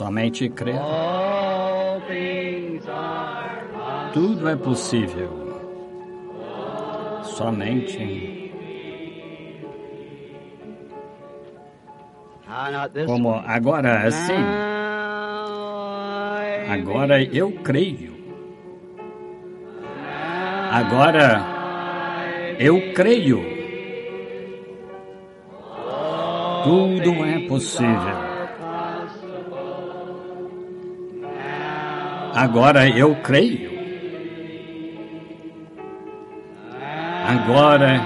Somente crer. Tudo é possível. Somente. Como agora, sim. Agora eu creio. Agora eu creio. Tudo é possível. Agora eu creio. Agora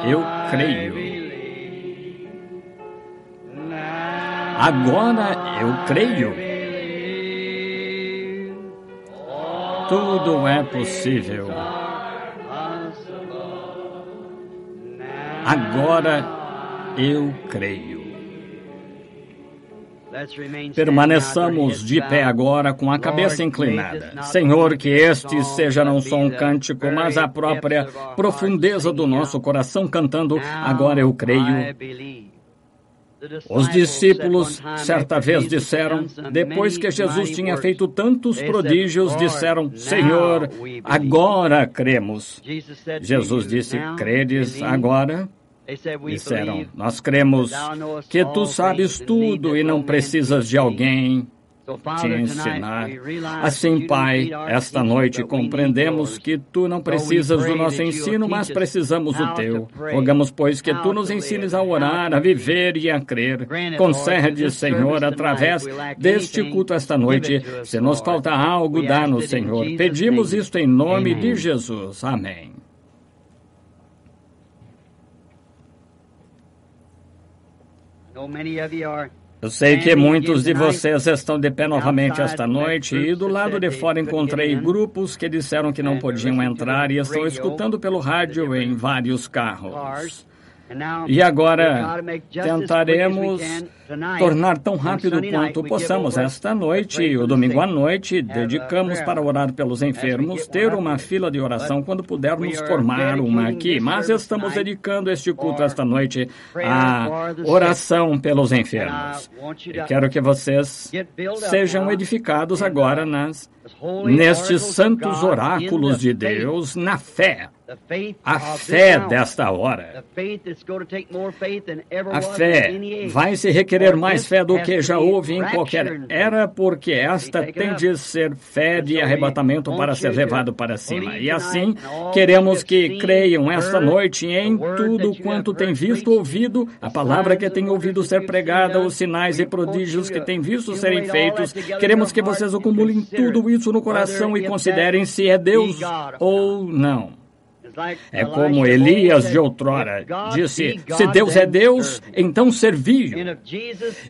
eu creio. Agora eu creio. Tudo é possível. Agora eu creio. Permaneçamos de pé agora com a cabeça inclinada. Senhor, que este seja não só um cântico, mas a própria profundeza do nosso coração cantando, agora eu creio. Os discípulos, certa vez, disseram, depois que Jesus tinha feito tantos prodígios, disseram, Senhor, agora cremos. Jesus disse, credes agora? Disseram, nós cremos que tu sabes tudo e não precisas de alguém te ensinar. Assim, Pai, esta noite compreendemos que tu não precisas do nosso ensino, mas precisamos do teu. Rogamos, pois, que tu nos ensines a orar, a viver e a crer. Concede, Senhor, através deste culto esta noite. Se nos falta algo, dá-nos, Senhor. Pedimos isto em nome de Jesus. Amém. Eu sei que muitos de vocês estão de pé novamente esta noite e do lado de fora encontrei grupos que disseram que não podiam entrar e estão escutando pelo rádio em vários carros. E agora tentaremos tornar tão rápido quanto possamos esta noite e o domingo à noite dedicamos para orar pelos enfermos, ter uma fila de oração quando pudermos formar uma aqui. Mas estamos dedicando este culto esta noite à oração pelos enfermos. E quero que vocês sejam edificados agora nestes santos oráculos de Deus, na fé. A fé desta hora. A fé vai se requerer mais fé do que já houve em qualquer era, porque esta tem de ser fé de arrebatamento para ser levado para cima. E assim, queremos que creiam esta noite em tudo quanto tem visto, ouvido, a palavra que tem ouvido ser pregada, os sinais e prodígios que tem visto serem feitos. Queremos que vocês acumulem tudo isso no coração e considerem se é Deus ou não. É como Elias de outrora disse, se Deus é Deus, então servi-o.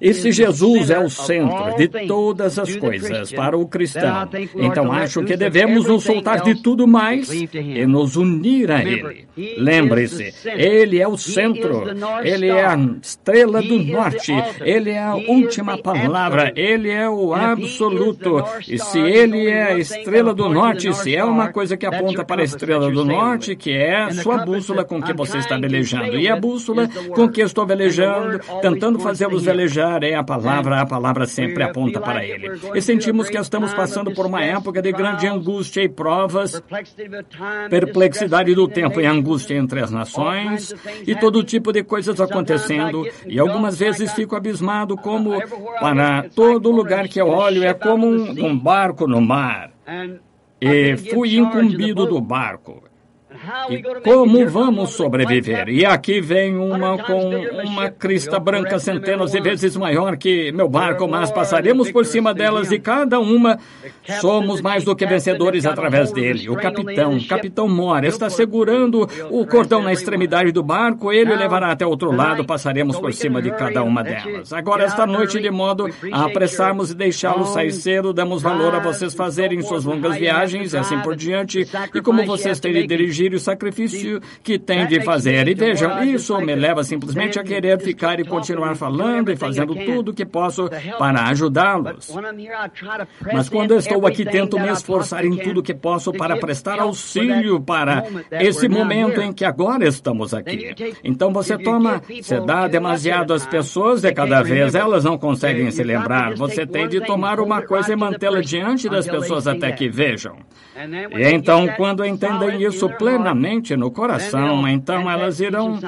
E se Jesus é o centro de todas as coisas para o cristão, então acho que devemos nos soltar de tudo mais e nos unir a Ele. Lembre-se, Ele é o centro, Ele é a estrela do norte, Ele é a última palavra, Ele é o absoluto. E se Ele é a estrela do norte, se é uma coisa que aponta para a estrela do norte, que é a sua bússola com que você está velejando. E a bússola com que eu estou velejando, tentando fazê-los velejar, é a palavra sempre aponta para Ele. E sentimos que estamos passando por uma época de grande angústia e provas, perplexidade do tempo e angústia entre as nações, e todo tipo de coisas acontecendo. E algumas vezes fico abismado como para todo lugar que eu olho é como um barco no mar. E fui incumbido do barco. E como vamos sobreviver? E aqui vem uma com uma crista branca centenas de vezes maior que meu barco, mas passaremos por cima delas e cada uma somos mais do que vencedores através dele. O capitão Moore, está segurando o cordão na extremidade do barco, ele o levará até outro lado, passaremos por cima de cada uma delas. Agora, esta noite, de modo a apressarmos e deixá-los sair cedo, damos valor a vocês fazerem suas longas viagens e assim por diante, e como vocês têm de dirigir e sacrifício que tem de fazer. E vejam, isso me leva simplesmente a querer ficar e continuar falando e fazendo tudo o que posso para ajudá-los. Mas quando estou aqui, tento me esforçar em tudo o que posso para prestar auxílio para esse momento em que agora estamos aqui. Então você dá demasiado às pessoas de cada vez, elas não conseguem se lembrar. Você tem de tomar uma coisa e mantê-la diante das pessoas até que vejam. E então, quando entendem isso plenamente no coração, então elas irão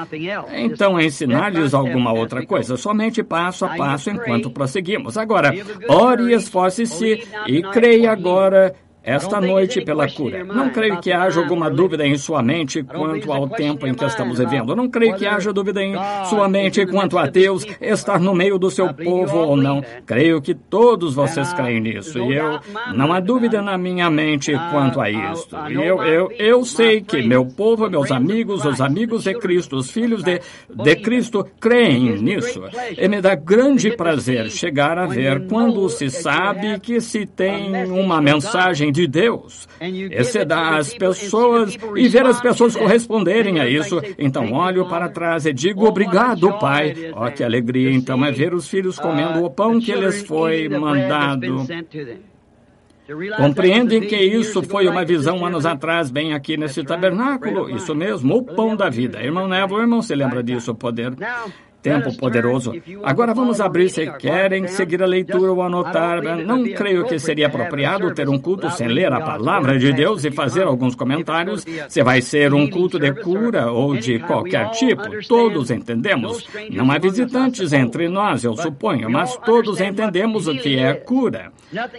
ensinar-lhes alguma outra coisa, somente passo a passo enquanto prosseguimos. Agora, ore e esforce-se e creia agora esta noite pela cura. Não creio que haja alguma dúvida em sua mente quanto ao tempo em que estamos vivendo. Não creio que haja dúvida em sua mente quanto a Deus estar no meio do seu povo ou não. Creio que todos vocês creem nisso. E não há dúvida na minha mente quanto a isto. E eu sei que meu povo, meus amigos, os amigos de Cristo, os filhos de Cristo, creem nisso. E me dá grande prazer chegar a ver quando se sabe que se tem uma mensagem de Deus. Esse dá às pessoas e ver as pessoas corresponderem a isso. Então olho para trás e digo obrigado, Pai. Oh, que alegria então é ver os filhos comendo o pão que lhes foi mandado. Compreendem que isso foi uma visão anos atrás, bem aqui nesse tabernáculo? Isso mesmo, o pão da vida. Irmão Neville, o irmão se lembra disso, poder... Tempo poderoso. Agora vamos abrir, se querem seguir a leitura ou anotar. Não creio que seria apropriado ter um culto sem ler a palavra de Deus e fazer alguns comentários. Se vai ser um culto de cura ou de qualquer tipo, todos entendemos. Não há visitantes entre nós, eu suponho, mas todos entendemos o que é cura.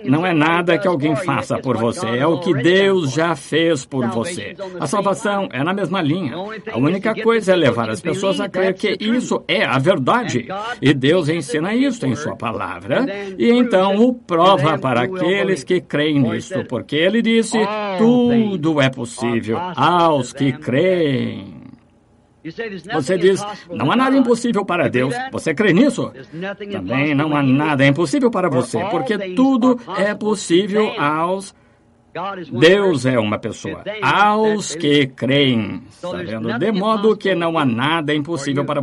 Não é nada que alguém faça por você, é o que Deus já fez por você. A salvação é na mesma linha. A única coisa é levar as pessoas a crer que isso é a verdade. E Deus ensina isso em sua palavra. E então o prova para aqueles que creem nisto. Porque ele disse, tudo é possível aos que creem. Você diz, não há nada impossível para Deus. Você crê nisso? Também não há nada impossível para você. Porque tudo é possível aos Deus é uma pessoa, aos que creem, sabendo, de modo que não há nada impossível para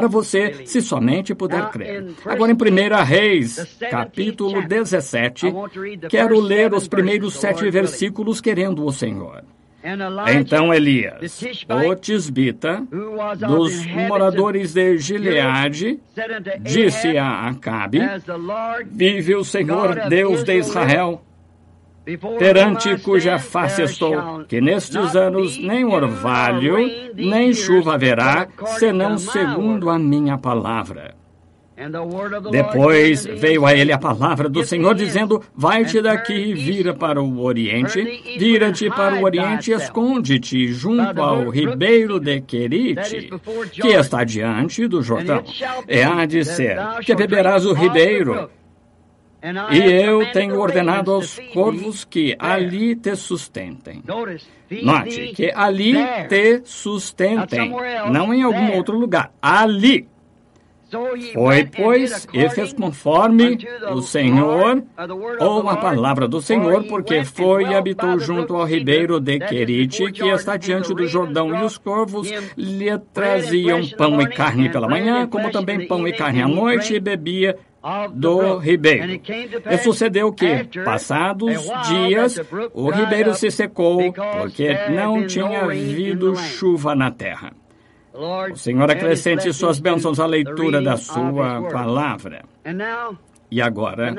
você, se somente puder crer. Agora, em 1 Reis, capítulo 17, quero ler os primeiros 7 versículos querendo o Senhor. Então Elias, o tisbita, dos moradores de Gileade, disse a Acabe, vive o Senhor Deus de Israel, perante cuja face estou, que nestes anos nem orvalho, nem chuva haverá, senão segundo a minha palavra. Depois veio a ele a palavra do Senhor, dizendo, vai-te daqui e vira para o oriente, vira-te para o oriente e esconde-te junto ao ribeiro de Querite, que está diante do Jordão. E há de ser que beberás o ribeiro, e eu tenho ordenado aos corvos que ali te sustentem. Note que ali te sustentem, não em algum outro lugar, ali. Foi, pois, e fez conforme o Senhor, ou a palavra do Senhor, porque foi e habitou junto ao ribeiro de Querite, que está diante do Jordão, e os corvos lhe traziam pão e carne pela manhã, como também pão e carne à noite, e bebia do ribeiro. E sucedeu que, passados dias, o ribeiro se secou, porque não tinha havido chuva na terra. O Senhor acrescente suas bênçãos à leitura da sua palavra. E agora,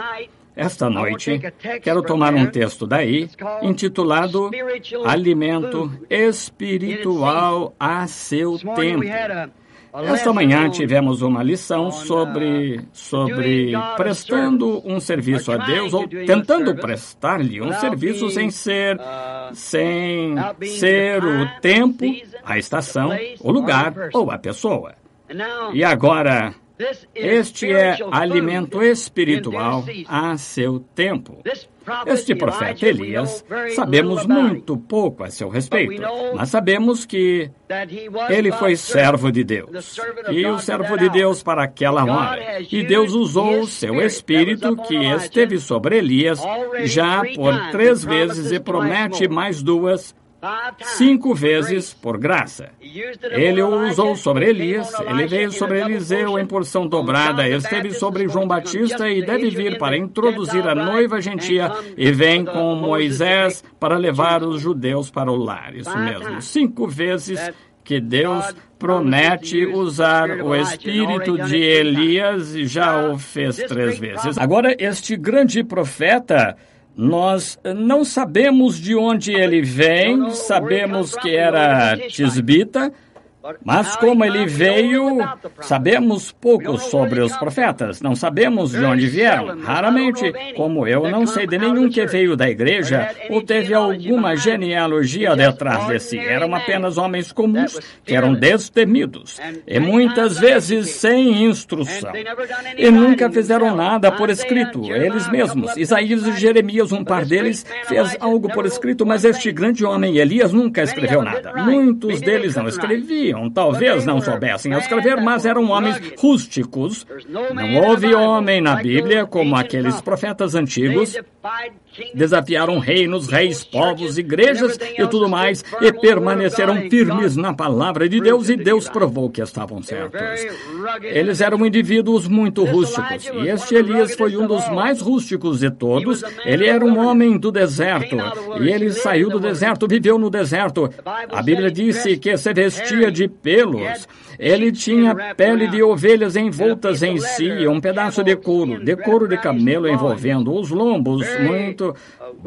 esta noite, quero tomar um texto daí, intitulado Alimento Espiritual a seu tempo. Esta manhã tivemos uma lição sobre prestando um serviço a Deus, ou tentando prestar-lhe um serviço sem ser o tempo, a estação, o lugar ou a pessoa. E agora, este é alimento espiritual a seu tempo. Este profeta Elias, sabemos muito pouco a seu respeito, mas sabemos que ele foi servo de Deus, e o servo de Deus para aquela hora. E Deus usou o seu Espírito que esteve sobre Elias já por 3 vezes e promete mais 2 5 vezes por graça. Ele o usou sobre Elias, ele veio sobre Eliseu em porção dobrada, esteve sobre João Batista e deve vir para introduzir a noiva gentia e vem com Moisés para levar os judeus para o lar. Isso mesmo, 5 vezes que Deus promete usar o espírito de Elias e já o fez 3 vezes. Agora, este grande profeta, nós não sabemos de onde ele vem, sabemos que era tisbita, mas como ele veio, sabemos pouco sobre os profetas, não sabemos de onde vieram. Raramente, como eu não sei de nenhum que veio da igreja ou teve alguma genealogia detrás de si. Eram apenas homens comuns que eram destemidos e muitas vezes sem instrução. E nunca fizeram nada por escrito, eles mesmos. Isaías e Jeremias, um par deles, fez algo por escrito, mas este grande homem, Elias, nunca escreveu nada. Muitos deles não escreviam. Talvez não soubessem escrever, mas eram homens rústicos. Não houve homem na Bíblia como aqueles profetas antigos. Desafiaram reinos, reis, povos, igrejas e tudo mais, e permaneceram firmes na palavra de Deus, e Deus provou que estavam certos. Eles eram indivíduos muito rústicos, e este Elias foi um dos mais rústicos de todos. Ele era um homem do deserto, e ele saiu do deserto, viveu no deserto. A Bíblia disse que se vestia de pelos. Ele tinha pele de ovelhas envoltas em si, um pedaço de couro de camelo envolvendo os lombos,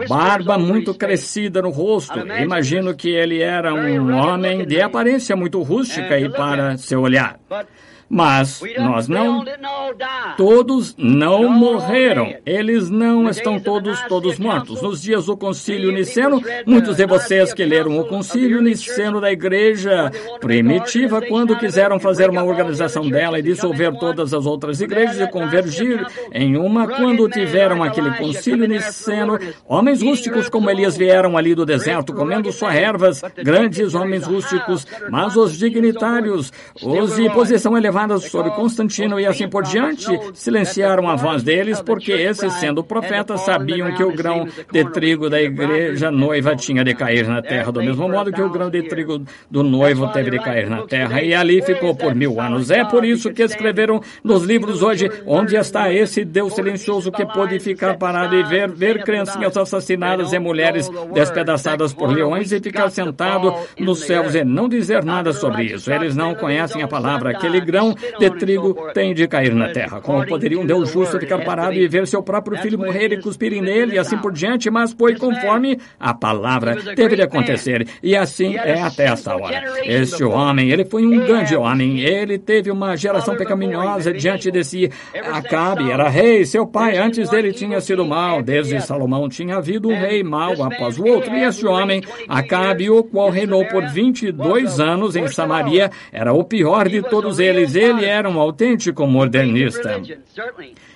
barba muito crescida no rosto. Imagino que ele era um homem de aparência muito rústica e para se olhar. Mas todos não morreram. Eles não estão todos mortos. Nos dias do Concílio Niceno, muitos de vocês que leram o Concílio Niceno da Igreja Primitiva, quando quiseram fazer uma organização dela e dissolver todas as outras igrejas e convergir em uma, quando tiveram aquele Concílio Niceno, homens rústicos como Elias vieram ali do deserto, comendo só ervas, grandes homens rústicos, mas os dignitários, os de posição elevada sobre Constantino e assim por diante, silenciaram a voz deles, porque esses, sendo profetas, sabiam que o grão de trigo da igreja noiva tinha de cair na terra, do mesmo modo que o grão de trigo do noivo teve de cair na terra, e ali ficou por 1000 anos. É por isso que escreveram nos livros hoje: onde está esse Deus silencioso que pôde ficar parado e ver criancinhas assassinadas e mulheres despedaçadas por leões e ficar sentado nos céus e não dizer nada sobre isso? Eles não conhecem a palavra. Aquele grão de trigo tem de cair na terra. Como poderia um Deus justo ficar parado e ver seu próprio filho morrer e cuspirem nele e assim por diante? Mas foi conforme a palavra teve de acontecer. E assim é até esta hora. Este homem, ele foi um grande homem. Ele teve uma geração pecaminosa diante de si. Acabe era rei. Seu pai antes dele tinha sido mau. Desde Salomão tinha havido um rei mau após o outro. E este homem, Acabe, o qual reinou por 22 anos em Samaria, era o pior de todos eles. Ele era um autêntico modernista.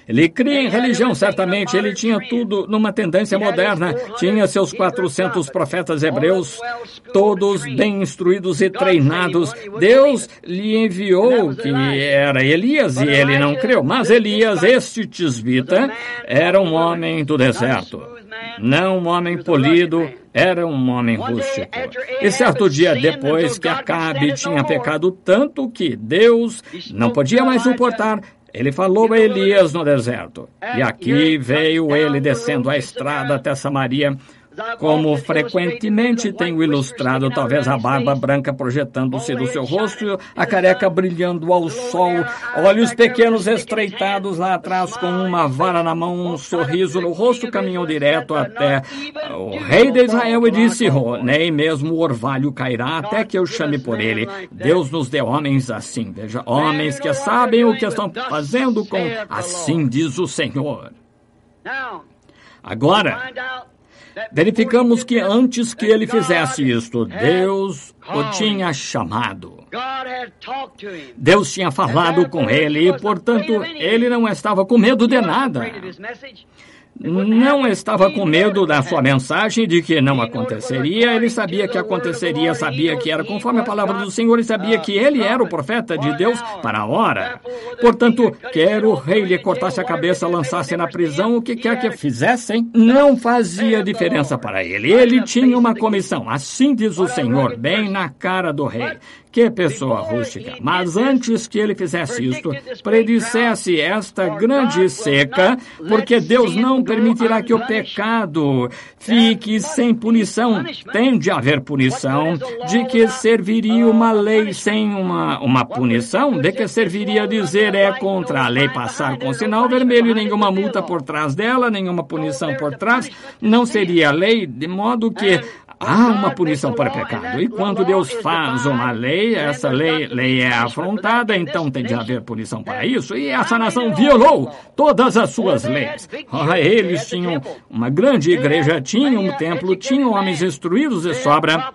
Ele cria em religião, certamente. Ele tinha tudo numa tendência moderna. Tinha seus 400 profetas hebreus, todos bem instruídos e treinados. Deus lhe enviou que era Elias e ele não creu. Mas Elias, este tisbita, era um homem do deserto. Não um homem polido, era um homem rústico. E certo dia depois que Acabe tinha pecado tanto que Deus não podia mais suportar, ele falou a Elias no deserto. E aqui veio ele descendo a estrada até Samaria, como frequentemente tenho ilustrado, talvez a barba branca projetando-se do seu rosto, a careca brilhando ao sol, olhos pequenos estreitados lá atrás com uma vara na mão, um sorriso no rosto, caminhou direto até o rei de Israel e disse: nem mesmo o orvalho cairá até que eu chame por ele. Deus nos deu homens assim, veja, homens que sabem o que estão fazendo com assim diz o Senhor. Agora, verificamos que antes que ele fizesse isto, Deus o tinha chamado. Deus tinha falado com ele e, portanto, ele não estava com medo de nada. não estava com medo da sua mensagem de que não aconteceria. Ele sabia que aconteceria, sabia que era conforme a palavra do Senhor e sabia que ele era o profeta de Deus para a hora. Portanto, quer o rei lhe cortasse a cabeça, lançasse na prisão, o que quer que fizessem, não fazia diferença para ele. Ele tinha uma comissão, assim diz o Senhor, bem na cara do rei. Que pessoa rústica. Mas antes que ele fizesse isto, predissesse esta grande seca, porque Deus não permitirá que o pecado fique sem punição. Tem de haver punição. De que serviria uma lei sem uma punição? De que serviria dizer é contra a lei passar com sinal vermelho e nenhuma multa por trás dela, nenhuma punição por trás? Não seria lei, de modo que há uma punição para pecado. E quando Deus faz uma lei, essa lei é afrontada, então tem de haver punição para isso. E essa nação violou todas as suas leis. Eles tinham uma grande igreja, tinham um templo, tinham homens instruídos de sobra,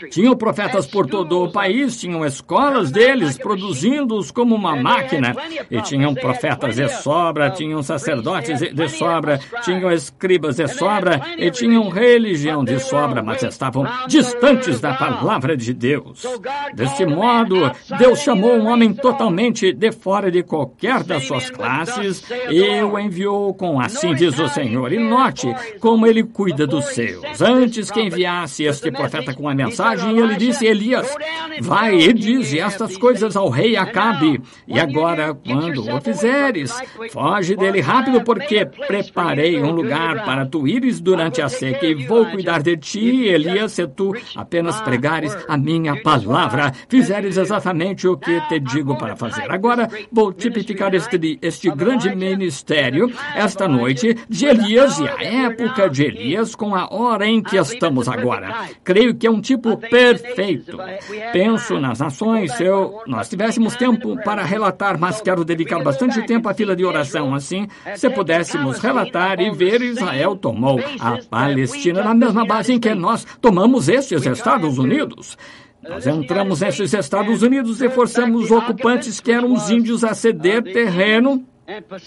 tinham profetas por todo o país, tinham escolas deles, produzindo-os como uma máquina. E tinham profetas de sobra, tinham sacerdotes de sobra, tinham escribas de sobra, e tinham religião de sobra, mas estavam distantes da palavra de Deus. Deste modo, Deus chamou um homem totalmente de fora de qualquer das suas classes e o enviou com assim diz o Senhor. E note como ele cuida dos seus. Antes que enviasse este profeta com a mensagem, ele disse: Elias, vai e dize estas coisas ao rei Acabe. E agora, quando o fizeres, foge dele rápido, porque preparei um lugar para tu ires durante a seca e vou cuidar de ti, Elias, se tu apenas pregares a minha palavra, fizeres exatamente o que te digo para fazer. Agora, vou tipificar este grande ministério esta noite de Elias e a época de Elias com a hora em que estamos agora. Creio que é um tipo perfeito. Penso nas nações, se nós tivéssemos tempo para relatar, mas quero dedicar bastante tempo à fila de oração. Assim, se pudéssemos relatar e ver, Israel tomou a Palestina na mesma base em que nós tomamos estes Estados Unidos. Nós entramos nesses Estados Unidos e forçamos os ocupantes, que eram os índios, a ceder terreno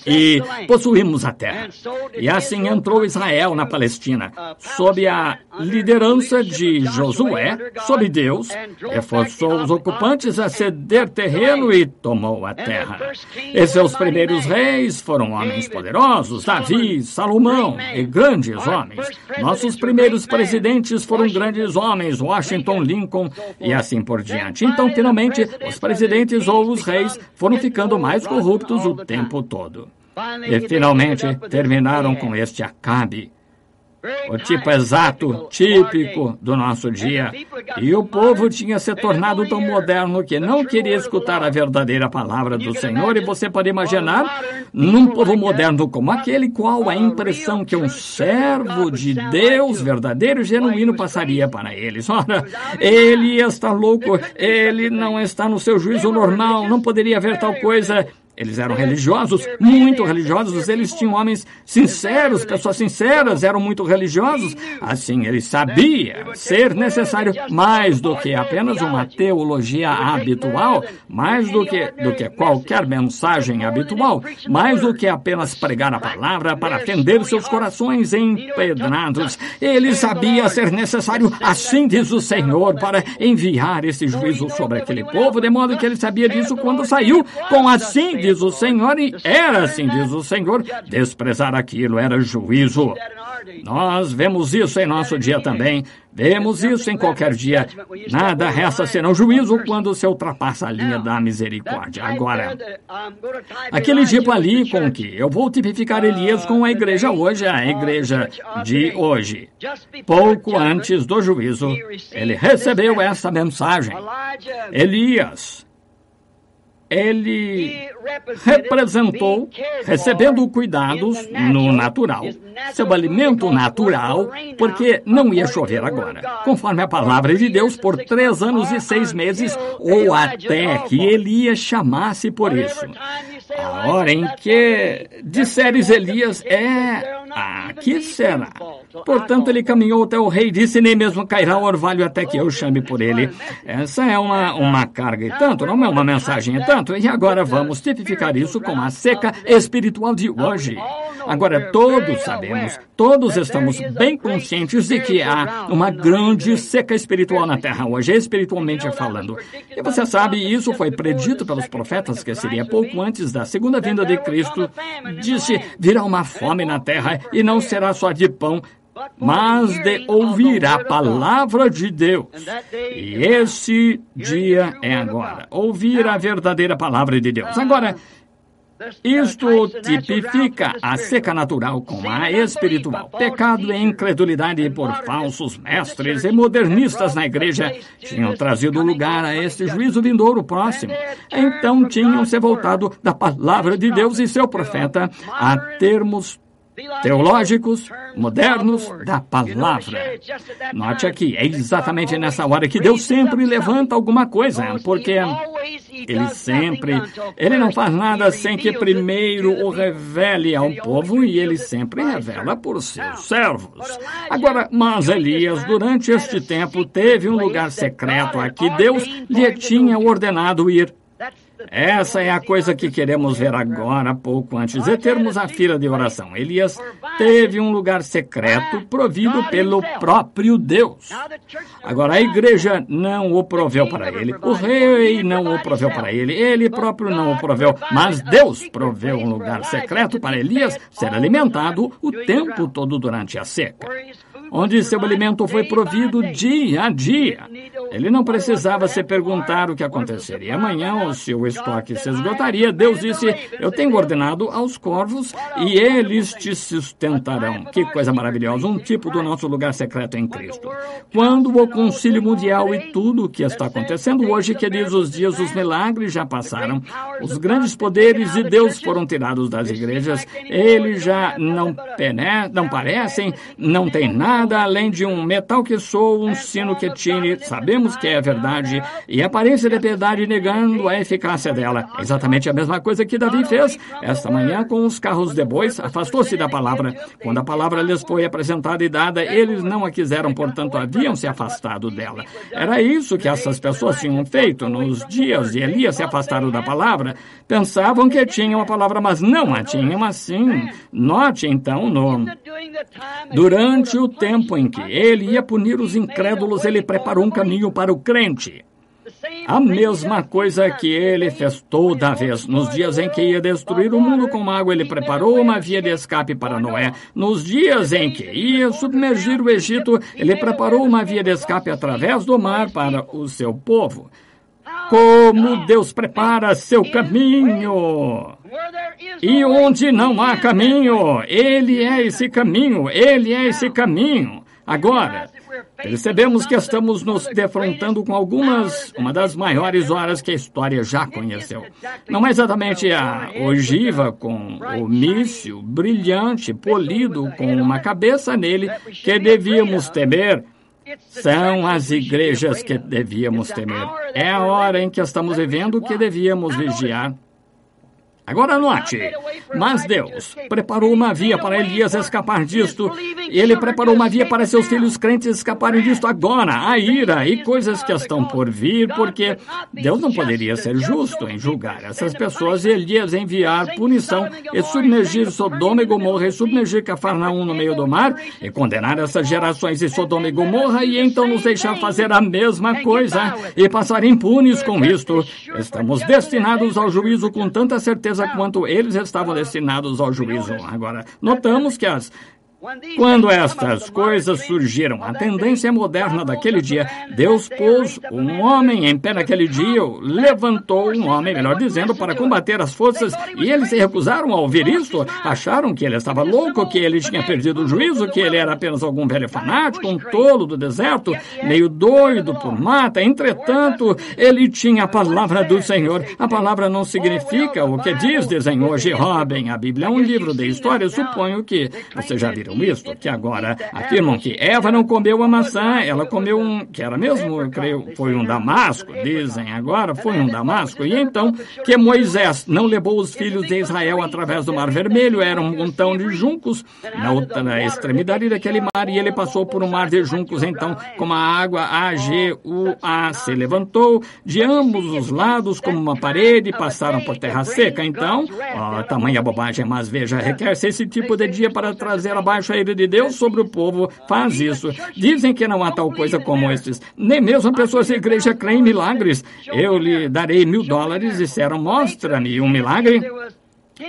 e possuímos a terra. E assim entrou Israel na Palestina, sob a liderança de Josué, sob Deus, e forçou os ocupantes a ceder terreno e tomou a terra. E seus primeiros reis foram homens poderosos, Davi, Salomão, e grandes homens. Nossos primeiros presidentes foram grandes homens, Washington, Lincoln, e assim por diante. Então, finalmente, os presidentes ou os reis foram ficando mais corruptos o tempo todo. E finalmente terminaram com este Acabe, o tipo exato, típico do nosso dia. E o povo tinha se tornado tão moderno que não queria escutar a verdadeira palavra do Senhor. E você pode imaginar, num povo moderno como aquele, qual a impressão que um servo de Deus, verdadeiro e genuíno, passaria para eles. Ora, ele está louco, ele não está no seu juízo normal, não poderia haver tal coisa. Eles eram religiosos, muito religiosos, eles tinham homens sinceros, pessoas sinceras, eram muito religiosos. Assim, ele sabia ser necessário mais do que apenas uma teologia habitual, mais do que qualquer mensagem habitual, mais do que apenas pregar a palavra para atender seus corações empedrados. Ele sabia ser necessário, assim diz o Senhor, para enviar esse juízo sobre aquele povo, de modo que ele sabia disso quando saiu com assim diz o Senhor, e era assim diz o Senhor. Desprezar aquilo era juízo. Nós vemos isso em nosso dia também. Vemos isso em qualquer dia. Nada resta senão juízo quando se ultrapassa a linha da misericórdia. Agora, aquele tipo ali com que eu vou tipificar Elias com a igreja hoje, a igreja de hoje. Pouco antes do juízo, ele recebeu essa mensagem. Elias, ele representou, recebendo cuidados no natural, seu alimento natural, porque não ia chover agora, conforme a palavra de Deus, por 3 anos e 6 meses, ou até que Elias chamasse por isso. A hora em que disseres Elias aqui será. Portanto, ele caminhou até o rei e disse, nem mesmo cairá o orvalho até que eu chame por ele. Essa é uma carga e tanto, não é uma mensagem e tanto. E agora vamos tipificar isso com a seca espiritual de hoje. Agora, todos sabemos, todos estamos bem conscientes de que há uma grande seca espiritual na terra hoje, espiritualmente falando. E você sabe, isso foi predito pelos profetas que seria pouco antes da segunda vinda de Cristo. Disse, virá uma fome na terra e não será só de pão, mas de ouvir a palavra de Deus. E esse dia é agora. Ouvir a verdadeira palavra de Deus. Agora, isto tipifica a seca natural com a espiritual. Pecado e incredulidade por falsos mestres e modernistas na igreja tinham trazido lugar a este juízo vindouro próximo. Então tinham se voltado da palavra de Deus e seu profeta a termos teológicos, modernos, da palavra. Note aqui, é exatamente nessa hora que Deus sempre levanta alguma coisa, porque Ele não faz nada sem que primeiro o revele ao povo e Ele sempre revela por seus servos. Agora, mas Elias, durante este tempo, teve um lugar secreto a que Deus lhe tinha ordenado ir. Essa é a coisa que queremos ver agora, pouco antes de termos a fila de oração. Elias teve um lugar secreto provido pelo próprio Deus. Agora, a igreja não o proveu para ele, o rei não o proveu para ele, ele próprio não o proveu, mas Deus proveu um lugar secreto para Elias ser alimentado o tempo todo durante a seca, onde seu alimento foi provido dia a dia. Ele não precisava se perguntar o que aconteceria amanhã ou se o estoque se esgotaria. Deus disse, eu tenho ordenado aos corvos e eles te sustentarão. Que coisa maravilhosa, um tipo do nosso lugar secreto em Cristo. Quando o concílio mundial e tudo o que está acontecendo hoje, que diz os dias dos milagres já passaram, os grandes poderes de Deus foram tirados das igrejas, eles já não parecem, não tem nada além de um metal que soa, um sino que tine, sabemos que é verdade, e a aparência de piedade negando a eficácia dela. É exatamente a mesma coisa que Davi fez esta manhã com os carros de bois, afastou-se da palavra. Quando a palavra lhes foi apresentada e dada, eles não a quiseram, portanto haviam se afastado dela. Era isso que essas pessoas tinham feito nos dias de Elias, se afastaram da palavra. Pensavam que tinham a palavra, mas não a tinham assim. Note então, durante o tempo em que ele ia punir os incrédulos, ele preparou um caminho para o crente. A mesma coisa que ele fez toda vez. Nos dias em que ia destruir o mundo com água, ele preparou uma via de escape para Noé. Nos dias em que ia submergir o Egito, ele preparou uma via de escape através do mar para o seu povo. Como Deus prepara seu caminho! E onde não há caminho, Ele é esse caminho, Ele é esse caminho. Agora, percebemos que estamos nos defrontando com uma das maiores horas que a história já conheceu. Não é exatamente a ogiva com o míssil brilhante, polido, com uma cabeça nele, que devíamos temer. São as igrejas que devíamos temer. É a hora em que estamos vivendo que devíamos vigiar. Agora note, mas Deus preparou uma via para Elias escapar disto. Ele preparou uma via para seus filhos crentes escaparem disto agora, a ira e coisas que estão por vir, porque Deus não poderia ser justo em julgar essas pessoas e Elias enviar punição e submergir Sodoma e Gomorra e submergir Cafarnaum no meio do mar e condenar essas gerações de Sodoma e Gomorra e então nos deixar fazer a mesma coisa e passar impunes com isto. Estamos destinados ao juízo com tanta certeza quanto eles estavam destinados ao juízo. Agora, notamos que quando estas coisas surgiram, a tendência moderna daquele dia, Deus pôs um homem em pé naquele dia, levantou um homem, melhor dizendo, para combater as forças, e eles se recusaram a ouvir isso, acharam que ele estava louco, que ele tinha perdido o juízo, que ele era apenas algum velho fanático, um tolo do deserto, meio doido por mata. Entretanto, ele tinha a palavra do Senhor. A palavra não significa o que dizem hoje. Robem, a Bíblia é um livro de história, suponho que vocês já viram com isto? Que agora afirmam que Eva não comeu a maçã, ela comeu que era mesmo, eu creio, foi um damasco, dizem agora, foi um damasco. E então, que Moisés não levou os filhos de Israel através do Mar Vermelho, era um montão de juncos na outra extremidade daquele mar, e ele passou por um mar de juncos. Então, como a água AGUA se levantou de ambos os lados como uma parede, passaram por terra seca. Então, tamanha bobagem, mas veja, requer-se esse tipo de dia para trazer abaixo a ira de Deus sobre o povo. Faz isso. Dizem que não há tal coisa como estes. Nem mesmo pessoas da igreja creem em milagres. Eu lhe darei $1.000, disseram, mostra-me um milagre.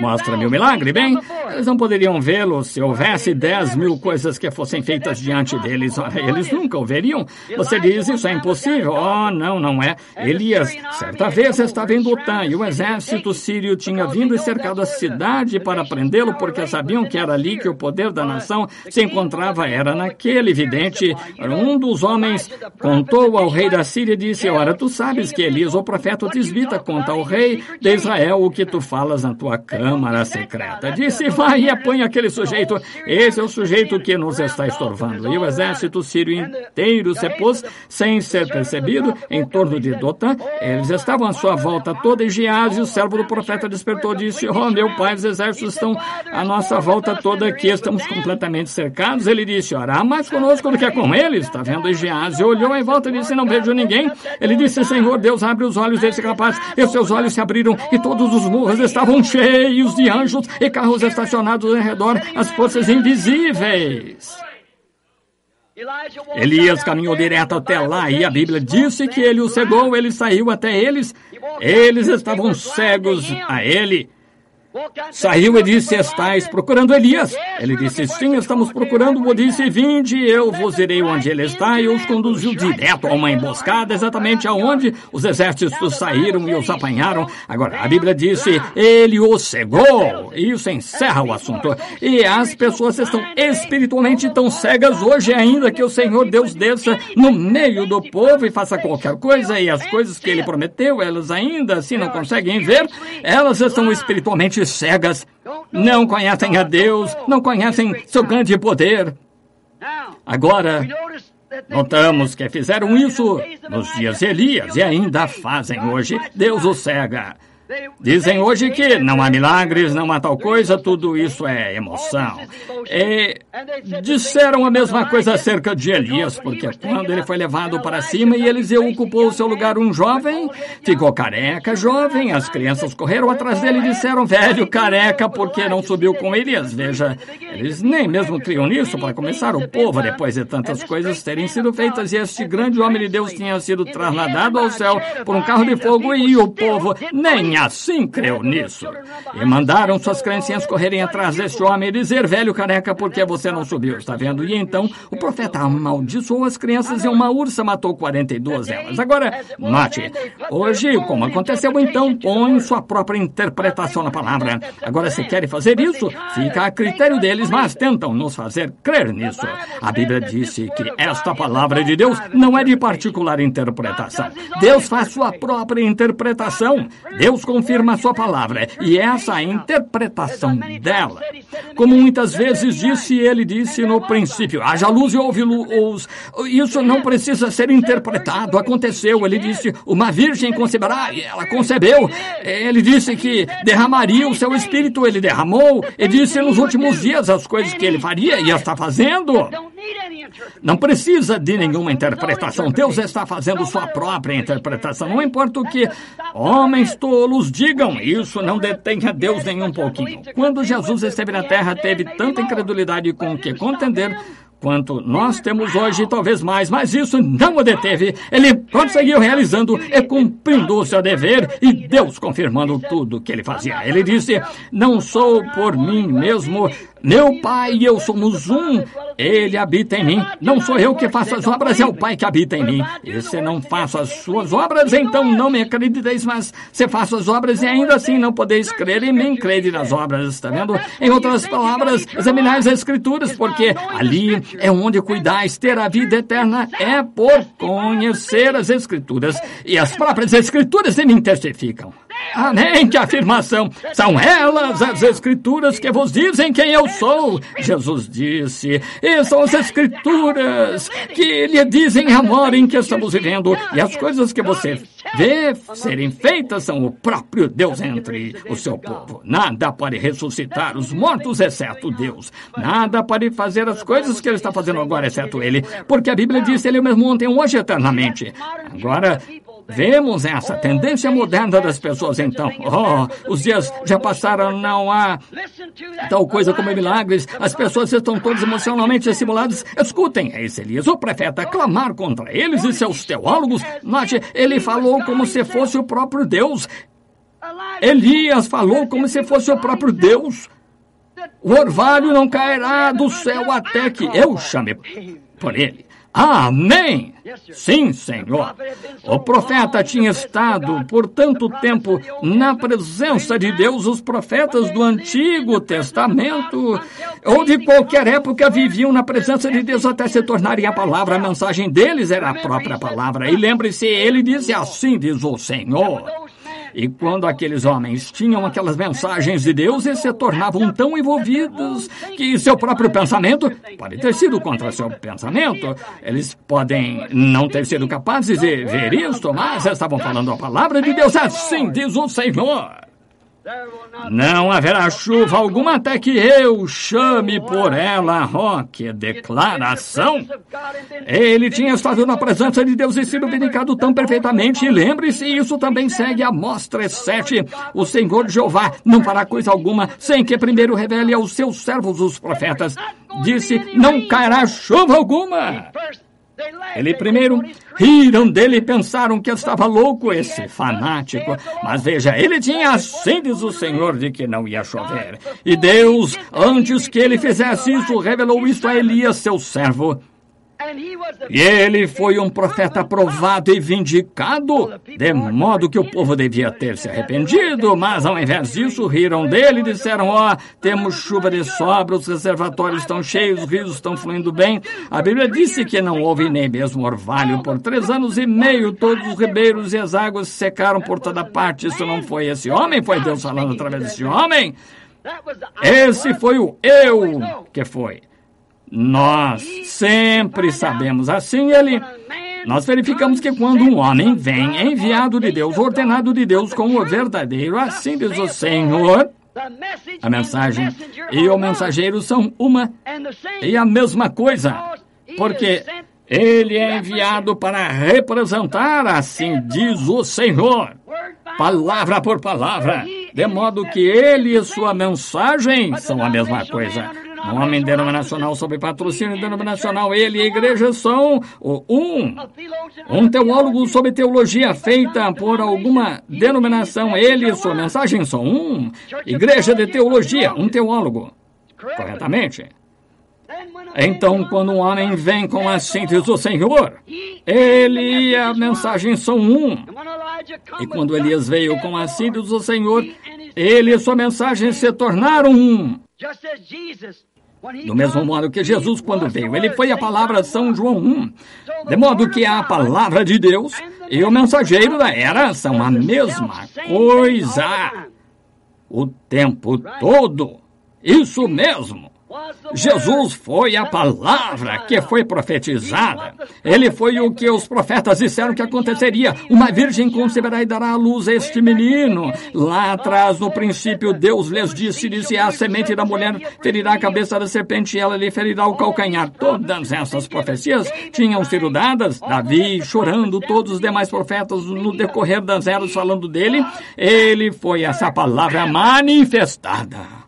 Mostra-me o milagre. Bem, eles não poderiam vê-lo se houvesse 10.000 coisas que fossem feitas diante deles. Ora, eles nunca o veriam. Você diz, isso é impossível. Oh, não é. Elias, certa vez, estava em Dotã e o exército sírio tinha vindo e cercado a cidade para prendê-lo, porque sabiam que era ali que o poder da nação se encontrava. Era naquele vidente. Um dos homens contou ao rei da Síria e disse, ora, tu sabes que Elias, o profeta tisbita, conta ao rei de Israel o que tu falas na tua câmara secreta. Disse, vai e apanha aquele sujeito. Esse é o sujeito que nos está estorvando. E o exército sírio inteiro se pôs, sem ser percebido, em torno de Dotã. Eles estavam à sua volta toda, e Geazi, o servo do profeta, despertou e disse, oh, meu pai, os exércitos estão à nossa volta toda aqui, estamos completamente cercados. Ele disse, ora, há mais conosco do que com eles. Está vendo? E Geazi olhou em volta e disse, não vejo ninguém. Ele disse, Senhor Deus, abre os olhos desse rapaz. E seus olhos se abriram, e todos os morros estavam cheios de anjos e carros estacionados ao redor, as forças invisíveis. Elias caminhou direto até lá e a Bíblia disse que ele o cegou, ele saiu até eles. Eles estavam cegos a ele. Saiu e disse, estáis procurando Elias? Ele disse, sim, estamos procurando-o. Disse, vinde, eu vos direi onde ele está, e os conduziu direto a uma emboscada, exatamente aonde os exércitos saíram e os apanharam. Agora, a Bíblia disse, ele o cegou. Isso encerra o assunto. E as pessoas estão espiritualmente tão cegas hoje ainda que o Senhor Deus desça no meio do povo e faça qualquer coisa, e as coisas que ele prometeu, elas ainda assim não conseguem ver. Elas estão espiritualmente cegas, não conhecem a Deus, não conhecem seu grande poder. Agora, notamos que fizeram isso nos dias de Elias e ainda fazem hoje. Deus o cega. Dizem hoje que não há milagres, não há tal coisa, tudo isso é emoção. E disseram a mesma coisa acerca de Elias, porque quando ele foi levado para cima e Eliseu ocupou o seu lugar, um jovem ficou careca, jovem, as crianças correram atrás dele e disseram, velho careca, porque não subiu com Elias? Veja, eles nem mesmo criam nisso. Para começar, o povo, depois de tantas coisas terem sido feitas, e este grande homem de Deus tinha sido trasladado ao céu por um carro de fogo, e o povo nem assim creu nisso. E mandaram suas criancinhas correrem atrás deste homem e dizer, velho careca, por que você não subiu? Está vendo? E então o profeta amaldiçoou as crianças e uma ursa matou 42 delas. Agora, note, hoje, como aconteceu então, põe sua própria interpretação na palavra. Agora, se querem fazer isso, fica a critério deles, mas tentam nos fazer crer nisso. A Bíblia disse que esta palavra de Deus não é de particular interpretação. Deus faz sua própria interpretação. Deus confirma a sua palavra, e essa é a interpretação dela. Como muitas vezes disse, ele disse no princípio, haja luz e houve luz. Isso não precisa ser interpretado, aconteceu. Ele disse, uma virgem conceberá, e ela concebeu. Ele disse que derramaria o seu espírito, ele derramou. E disse nos últimos dias as coisas que ele faria e está fazendo. Não precisa de nenhuma interpretação. Deus está fazendo sua própria interpretação. Não importa o que homens tolos digam, isso não detém a Deus nem um pouquinho. Quando Jesus esteve na terra, teve tanta incredulidade com o que contender quanto nós temos hoje, talvez mais, mas isso não o deteve. Ele prosseguiu realizando e cumprindo o seu dever, e Deus confirmando tudo que ele fazia. Ele disse, não sou por mim mesmo, meu Pai e eu somos um, ele habita em mim. Não sou eu que faço as obras, é o Pai que habita em mim. E se não faço as suas obras, então não me acrediteis, mas se faço as obras e ainda assim não podeis crer em mim, crede nas obras. Está vendo? Em outras palavras, examinais as Escrituras, porque ali é onde cuidais ter a vida eterna, é por conhecer as Escrituras, e as próprias Escrituras me testificam. Amém, que afirmação! São elas as Escrituras que vos dizem quem eu sou. Jesus disse, e são as Escrituras que lhe dizem a hora em que estamos vivendo. E as coisas que você vê serem feitas são o próprio Deus entre o seu povo. Nada pode ressuscitar os mortos, exceto Deus. Nada pode fazer as coisas que ele está fazendo agora, exceto ele. Porque a Bíblia diz ele mesmo ontem, hoje, eternamente. Agora, vemos essa tendência moderna das pessoas, então. Os dias já passaram, não há tal coisa como milagres. As pessoas estão todas emocionalmente estimuladas. Escutem, eis Elias, o profeta, clamar contra eles e seus teólogos. Note, ele falou como se fosse o próprio Deus. Elias falou como se fosse o próprio Deus. O orvalho não cairá do céu até que eu chame por ele. Amém! Sim, Senhor. O profeta tinha estado por tanto tempo na presença de Deus. Os profetas do Antigo Testamento ou de qualquer época viviam na presença de Deus até se tornarem a palavra. A mensagem deles era a própria palavra. E lembre-se, ele disse, assim diz o Senhor. E quando aqueles homens tinham aquelas mensagens de Deus, eles se tornavam tão envolvidos que seu próprio pensamento pode ter sido contra seu pensamento. Eles podem não ter sido capazes de ver isto, mas estavam falando a palavra de Deus. Assim diz o Senhor. Não haverá chuva alguma até que eu chame por ela. Que declaração! Ele tinha estado na presença de Deus e sido vindicado tão perfeitamente. E lembre-se, isso também segue Amós 7. O Senhor Jeová não fará coisa alguma sem que primeiro revele aos seus servos os profetas. Disse, não cairá chuva alguma. Ele primeiro riram dele e pensaram que estava louco, esse fanático. Mas veja, ele tinha assim diz o Senhor de que não ia chover. E Deus, antes que ele fizesse isso, revelou isso a Elias, seu servo. E ele foi um profeta aprovado e vindicado, de modo que o povo devia ter se arrependido, mas ao invés disso, riram dele e disseram, temos chuva de sobra, os reservatórios estão cheios, os rios estão fluindo bem. A Bíblia disse que não houve nem mesmo orvalho por 3 anos e meio, todos os ribeiros e as águas secaram por toda parte. Isso não foi esse homem, foi Deus falando através desse homem. Esse foi o eu que foi. Nós sempre sabemos assim, nós verificamos que quando um homem vem enviado de Deus, ordenado de Deus como verdadeiro, assim diz o Senhor, a mensagem e o mensageiro são uma e a mesma coisa, porque ele é enviado para representar, assim diz o Senhor, palavra por palavra, de modo que ele e sua mensagem são a mesma coisa. Um homem denominacional sob patrocínio denominacional, ele e a igreja são um teólogo sob teologia feita por alguma denominação, ele e sua mensagem são igreja de teologia, um teólogo, corretamente? Então, quando um homem vem com assim diz o Senhor, ele e a mensagem são e quando Elias veio com assim diz o Senhor, ele e sua mensagem se tornaram Do mesmo modo que Jesus, quando veio, ele foi a palavra São João 1. De modo que a palavra de Deus e o mensageiro da era são a mesma coisa o tempo todo. Isso mesmo. Jesus foi a palavra que foi profetizada. Ele foi o que os profetas disseram que aconteceria. Uma virgem conceberá e dará à luz a este menino. Lá atrás, no princípio, Deus lhes disse, a semente da mulher ferirá a cabeça da serpente e ela lhe ferirá o calcanhar. Todas essas profecias tinham sido dadas. Davi chorando, todos os demais profetas no decorrer das eras falando dele. Ele foi essa palavra manifestada.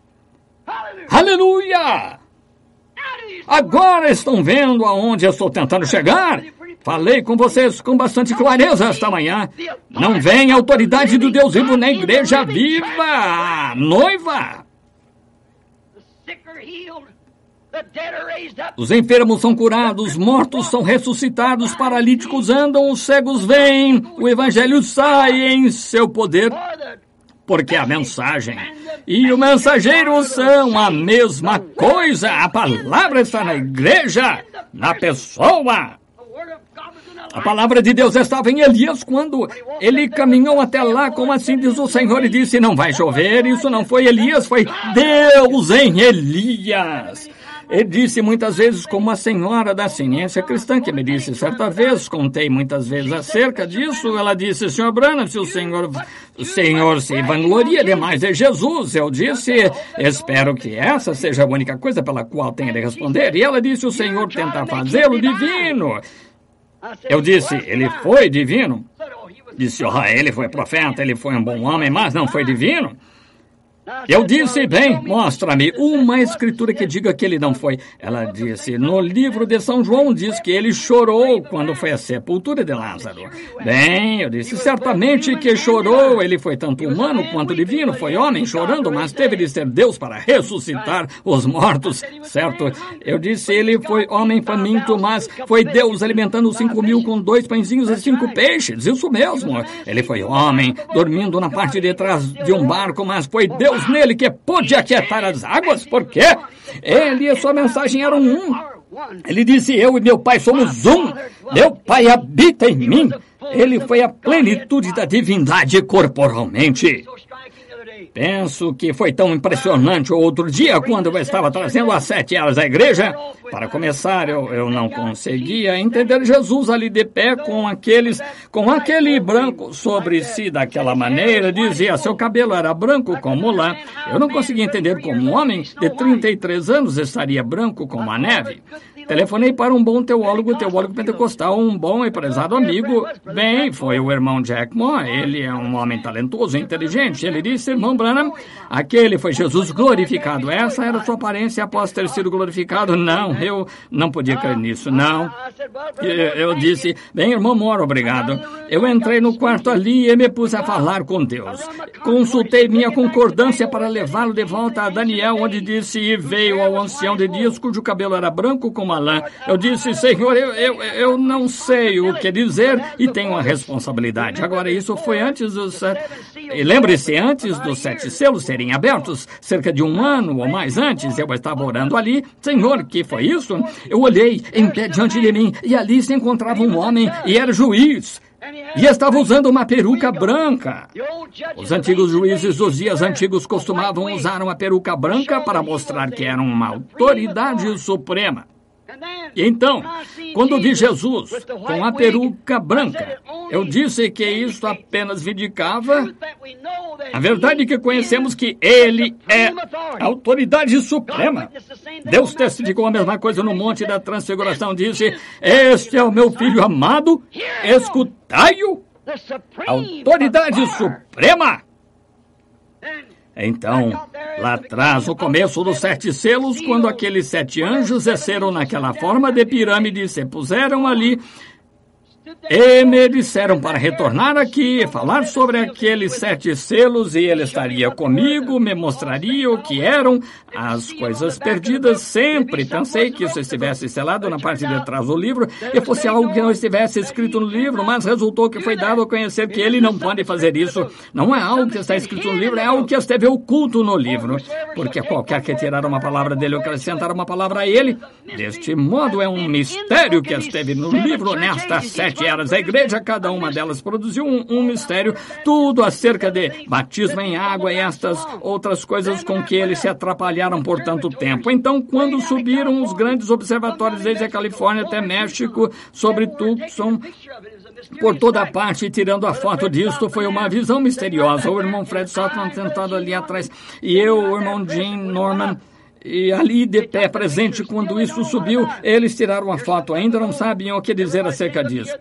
Aleluia! Agora estão vendo aonde eu estou tentando chegar? Falei com vocês com bastante clareza esta manhã. Não vem a autoridade do Deus vivo na igreja viva, noiva. Os enfermos são curados, os mortos são ressuscitados, paralíticos andam, os cegos veem, o evangelho sai em seu poder. Porque a mensagem e o mensageiro são a mesma coisa. A palavra está na igreja, na pessoa. A palavra de Deus estava em Elias quando ele caminhou até lá, como assim diz o Senhor, e disse, não vai chover. Isso não foi Elias, foi Deus em Elias. Ele disse muitas vezes, como a senhora da ciência cristã, que me disse certa vez, contei muitas vezes acerca disso, ela disse, Sr. Branham, se o senhor se vangloria demais de Jesus, eu disse, espero que essa seja a única coisa pela qual tenha de responder. E ela disse, o Senhor tenta fazê-lo divino. Eu disse, ele foi divino? Disse, ele foi profeta, ele foi um bom homem, mas não foi divino? Eu disse, bem, mostra-me uma escritura que diga que ele não foi. Ela disse, no livro de São João diz que ele chorou quando foi à sepultura de Lázaro. Bem, eu disse, certamente que chorou. Ele foi tanto humano quanto divino, foi homem chorando, mas teve de ser Deus para ressuscitar os mortos, certo? Eu disse, ele foi homem faminto, mas foi Deus alimentando 5.000 com 2 pãezinhos e 5 peixes. Isso mesmo. Ele foi homem, dormindo na parte de trás de um barco, mas foi Deus nele que pôde aquietar as águas, porque ele e a sua mensagem eram um. Ele disse, eu e meu pai somos um. Meu pai habita em mim. Ele foi a plenitude da divindade corporalmente. Penso que foi tão impressionante outro dia, quando eu estava trazendo as 7 elas à igreja. Para começar, eu não conseguia entender Jesus ali de pé com aquele branco sobre si daquela maneira. Dizia, seu cabelo era branco como lã. Eu não conseguia entender como um homem de 33 anos estaria branco como a neve. Telefonei para um bom teólogo pentecostal, um bom e prezado amigo. Bem, foi o irmão Jack Moore. Ele é um homem talentoso e inteligente. Ele disse, irmão Branham, aquele foi Jesus glorificado. Essa era sua aparência após ter sido glorificado? Não, eu não podia crer nisso, não. Eu disse, bem, irmão Moore, obrigado. Eu entrei no quarto ali e me pus a falar com Deus. Consultei minha concordância para levá-lo de volta a Daniel, onde disse, e veio ao ancião de dias, cujo cabelo era branco como a lã. Eu disse, Senhor, eu não sei o que dizer e tenho uma responsabilidade. Agora, isso foi antes dos... Lembre-se, antes dos 7 selos serem abertos, cerca de 1 ano ou mais antes, eu estava orando ali. Senhor, que foi isso? Eu olhei em pé diante de mim e ali se encontrava um homem e era juiz. E estava usando uma peruca branca. Os antigos juízes dos dias antigos costumavam usar uma peruca branca para mostrar que eram uma autoridade suprema. E então, quando vi Jesus com a peruca branca, eu disse que isso apenas vindicava a verdade que conhecemos, que ele é a autoridade suprema. Deus testificou a mesma coisa no Monte da Transfiguração, disse, este é o meu filho amado, escutai-o, autoridade suprema. Então, lá atrás, no começo dos 7 selos, quando aqueles 7 anjos desceram naquela forma de pirâmide e se puseram ali, e me disseram para retornar aqui e falar sobre aqueles 7 selos, e ele estaria comigo, me mostraria o que eram as coisas perdidas. Sempre pensei que isso estivesse selado na parte de trás do livro e fosse algo que não estivesse escrito no livro, mas resultou que foi dado a conhecer que ele não pode fazer isso. Não é algo que está escrito no livro, é algo que esteve oculto no livro, porque qualquer que tirar uma palavra dele ou acrescentar uma palavra a ele, deste modo é um mistério que esteve no livro. Nestas 7 eras da igreja, cada uma delas produziu um mistério, tudo acerca de batismo em água e estas outras coisas com que eles se atrapalharam por tanto tempo. Então, quando subiram os grandes observatórios desde a Califórnia até México, sobre Tucson, por toda parte, tirando a foto disto, foi uma visão misteriosa. O irmão Fred Saltman sentado ali atrás e eu, o irmão Jim Norman, e ali de pé presente quando isso subiu, eles tiraram a foto. Ainda não sabem o que dizer acerca disso.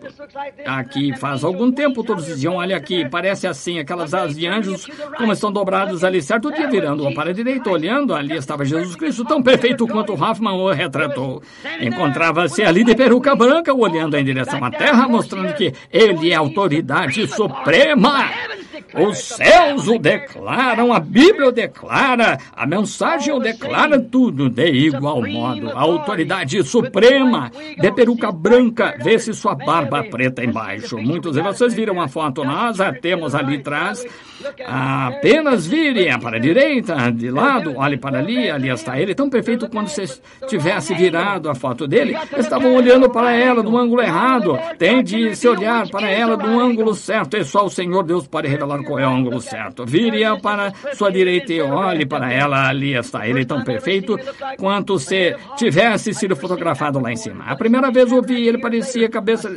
Aqui faz algum tempo todos diziam, olha aqui, parece assim, aquelas asas de anjos como estão dobradas ali. Certo dia, virando para a direita, olhando, ali estava Jesus Cristo, tão perfeito quanto Hoffman o retratou. Encontrava-se ali de peruca branca, olhando em direção à terra, mostrando que ele é a autoridade suprema. Os céus o declaram, a Bíblia o declara, a mensagem o declara, tudo de igual modo. A autoridade suprema, de peruca branca, vê-se sua barba preta embaixo. Muitos de vocês viram a foto, nós a temos ali atrás. Apenas vire para a direita, de lado, olhe para ali, ali está ele, tão perfeito quando se tivesse virado a foto dele. Estavam olhando para ela do ângulo errado. Tem de se olhar para ela do ângulo certo, e só o Senhor Deus pode revelar qual é o ângulo certo. Vire-a para sua direita e olhe para ela, ali está ele, tão perfeito quanto se tivesse sido fotografado lá em cima. A primeira vez eu vi, ele parecia a cabeça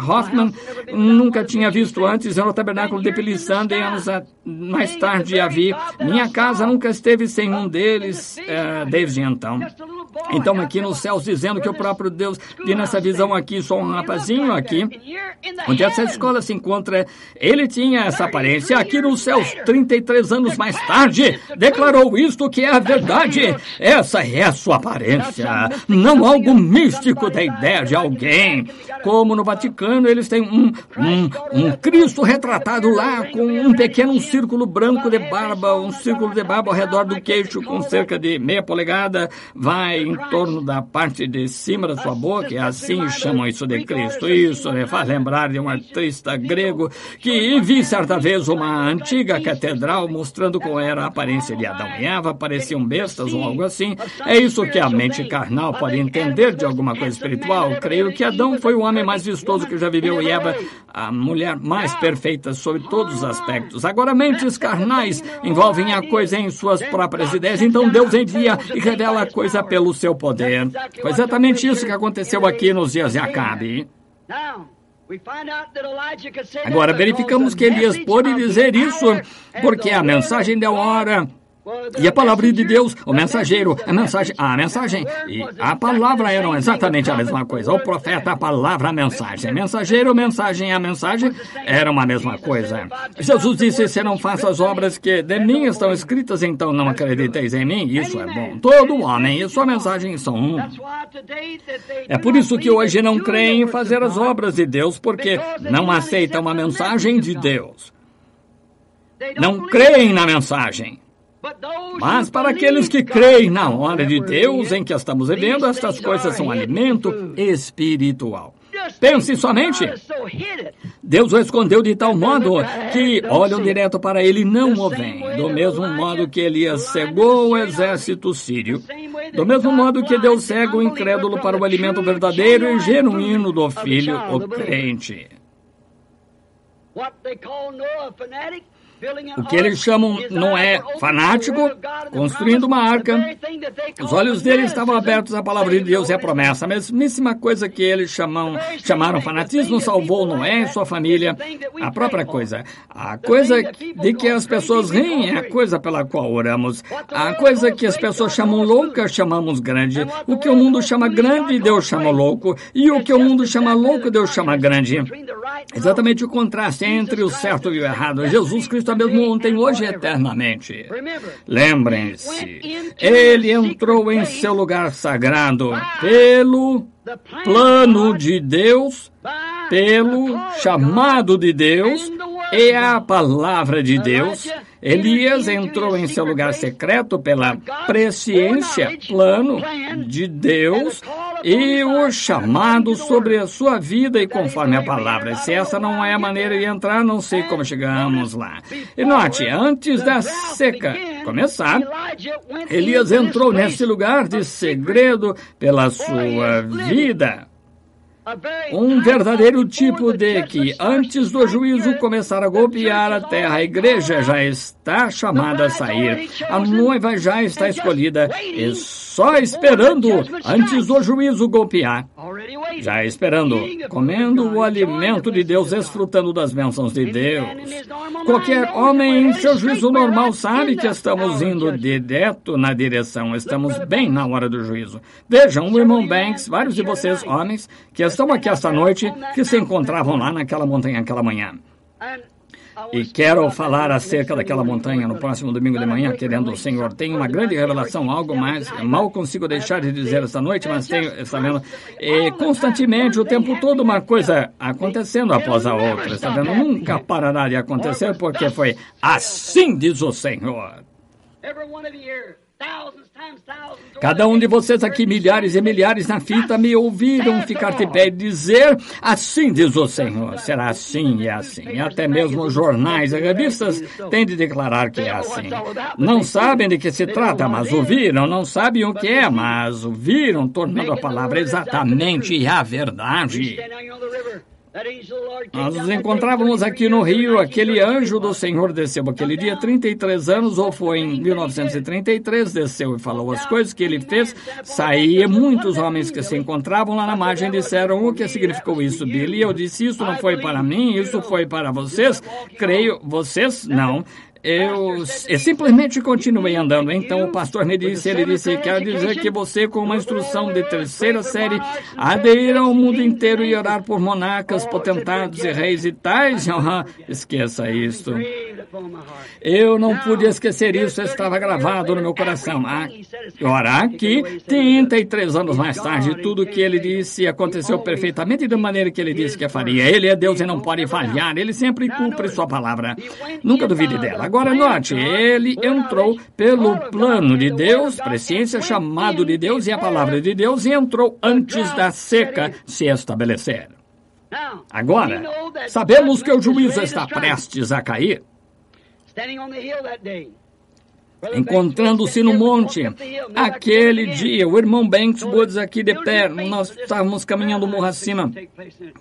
Hoffman, nunca tinha visto antes, era o tabernáculo de Phyllis Sunday, anos mais tarde a vi. Minha casa nunca esteve sem um deles desde então. Então aqui nos céus dizendo que o próprio Deus vi nessa visão aqui, só um rapazinho aqui, onde essa escola se encontra, ele tinha essa aparência. Aqui nos céus, 33 anos mais tarde, declarou isto que é a verdade. Essa é a sua aparência, não algo místico da ideia de alguém. Como no Vaticano, eles têm um Cristo retratado lá com um pequeno círculo branco de barba, um círculo de barba ao redor do queixo com cerca de meia polegada, vai em torno da parte de cima da sua boca, e assim chamam isso de Cristo. Isso me faz lembrar de um artista grego que vi certa vez uma antiga catedral mostrando qual era a aparência de Adão e Eva, pareciam bestas ou algo assim. É isso que a mente carnal pode entender de alguma coisa espiritual. Creio que Adão foi o homem mais vistoso que já viveu e Eva a mulher mais perfeita sobre todos os aspectos. Agora, mentes carnais envolvem a coisa em suas próprias ideias, então Deus envia e revela a coisa pelo seu poder. Foi exatamente isso que aconteceu aqui nos dias de Acabe. Agora, verificamos que Elias pôde dizer isso porque a mensagem da hora e a palavra de Deus, o mensageiro, a mensagem e a palavra eram exatamente a mesma coisa. O profeta, a palavra, a mensagem. Mensageiro, mensagem, a mensagem eram a mesma coisa. Jesus disse, se não faço as obras que de mim estão escritas, então não acrediteis em mim. Isso é bom. Todo homem e sua mensagem são um. É por isso que hoje não creem em fazer as obras de Deus, porque não aceitam a mensagem de Deus. Não creem na mensagem. Mas para aqueles que creem na hora de Deus em que estamos vivendo, estas coisas são alimento espiritual. Pense somente. Deus o escondeu de tal modo que olham direto para ele e não o veem. Do mesmo modo que Elias cegou o exército sírio. Do mesmo modo que Deus cega o incrédulo para o alimento verdadeiro e genuíno do filho, o crente. O que eles chamam Noé fanático, construindo uma arca. Os olhos dele estavam abertos à palavra de Deus e à promessa. A mesmíssima coisa que eles chamaram fanatismo salvou Noé e sua família. A própria coisa. A coisa de que as pessoas riem é a coisa pela qual oramos. A coisa que as pessoas chamam louca, chamamos grande. O que o mundo chama grande, Deus chama louco. E o que o mundo chama louco, Deus chama grande. Exatamente o contraste entre o certo e o errado. Jesus Cristo é mesmo ontem, hoje e eternamente. Lembrem-se, ele entrou em seu lugar sagrado pelo plano de Deus, pelo chamado de Deus e a palavra de Deus. Elias entrou em seu lugar secreto pela presciência, plano de Deus e o chamado sobre a sua vida e conforme a palavra. Se essa não é a maneira de entrar, não sei como chegamos lá. E note, antes da seca começar, Elias entrou nesse lugar de segredo pela sua vida. Um verdadeiro tipo de que, antes do juízo começar a golpear a terra, a igreja já está chamada a sair. A noiva já está escolhida e só esperando, antes do juízo golpear. Já esperando, comendo o alimento de Deus, desfrutando das bênçãos de Deus. Qualquer homem em seu juízo normal sabe que estamos indo direto na direção, estamos bem na hora do juízo. Vejam, o irmão Banks, vários de vocês, homens, que estão aqui esta noite, que se encontravam lá naquela montanha aquela manhã. E quero falar acerca daquela montanha no próximo domingo de manhã, querendo o Senhor. Tenho uma grande revelação, algo mais. Mal consigo deixar de dizer esta noite, mas tenho, está vendo? E constantemente, o tempo todo, uma coisa acontecendo após a outra. Está vendo? Nunca parará de acontecer, porque foi assim, diz o Senhor. Cada um de vocês aqui, milhares e milhares na fita, me ouviram ficar de pé e dizer, assim diz o Senhor. Será assim e assim. E até mesmo os jornais e revistas têm de declarar que é assim. Não sabem de que se trata, mas ouviram. Não sabem o que é, mas ouviram, tornando a palavra exatamente a verdade. Nós nos encontrávamos aqui no Rio, aquele anjo do Senhor desceu aquele dia, 33 anos, ou foi em 1933, desceu e falou as coisas que ele fez. Saía muitos homens que se encontravam lá na margem disseram, o que significou isso, Billy? Eu disse, isso não foi para mim, isso foi para vocês. Creio, vocês não. Eu simplesmente continuei andando. Então o pastor me disse, ele disse, quer dizer que você com uma instrução de 3ª série aderir ao mundo inteiro e orar por monarcas, potentados e reis e tais? Esqueça isto. Eu não pude esquecer isso, estava gravado no meu coração. Agora aqui, 33 anos mais tarde, tudo o que ele disse aconteceu perfeitamente da maneira que ele disse que faria. Ele é Deus e não pode falhar, ele sempre cumpre sua palavra. Nunca duvide dela. Agora note, ele entrou pelo plano de Deus, presciência, chamado de Deus e a palavra de Deus, e entrou antes da seca se estabelecer. Agora, sabemos que o juízo está prestes a cair. Encontrando-se no monte, aquele dia, o irmão Banks Woods aqui de pé, nós estávamos caminhando o morro acima.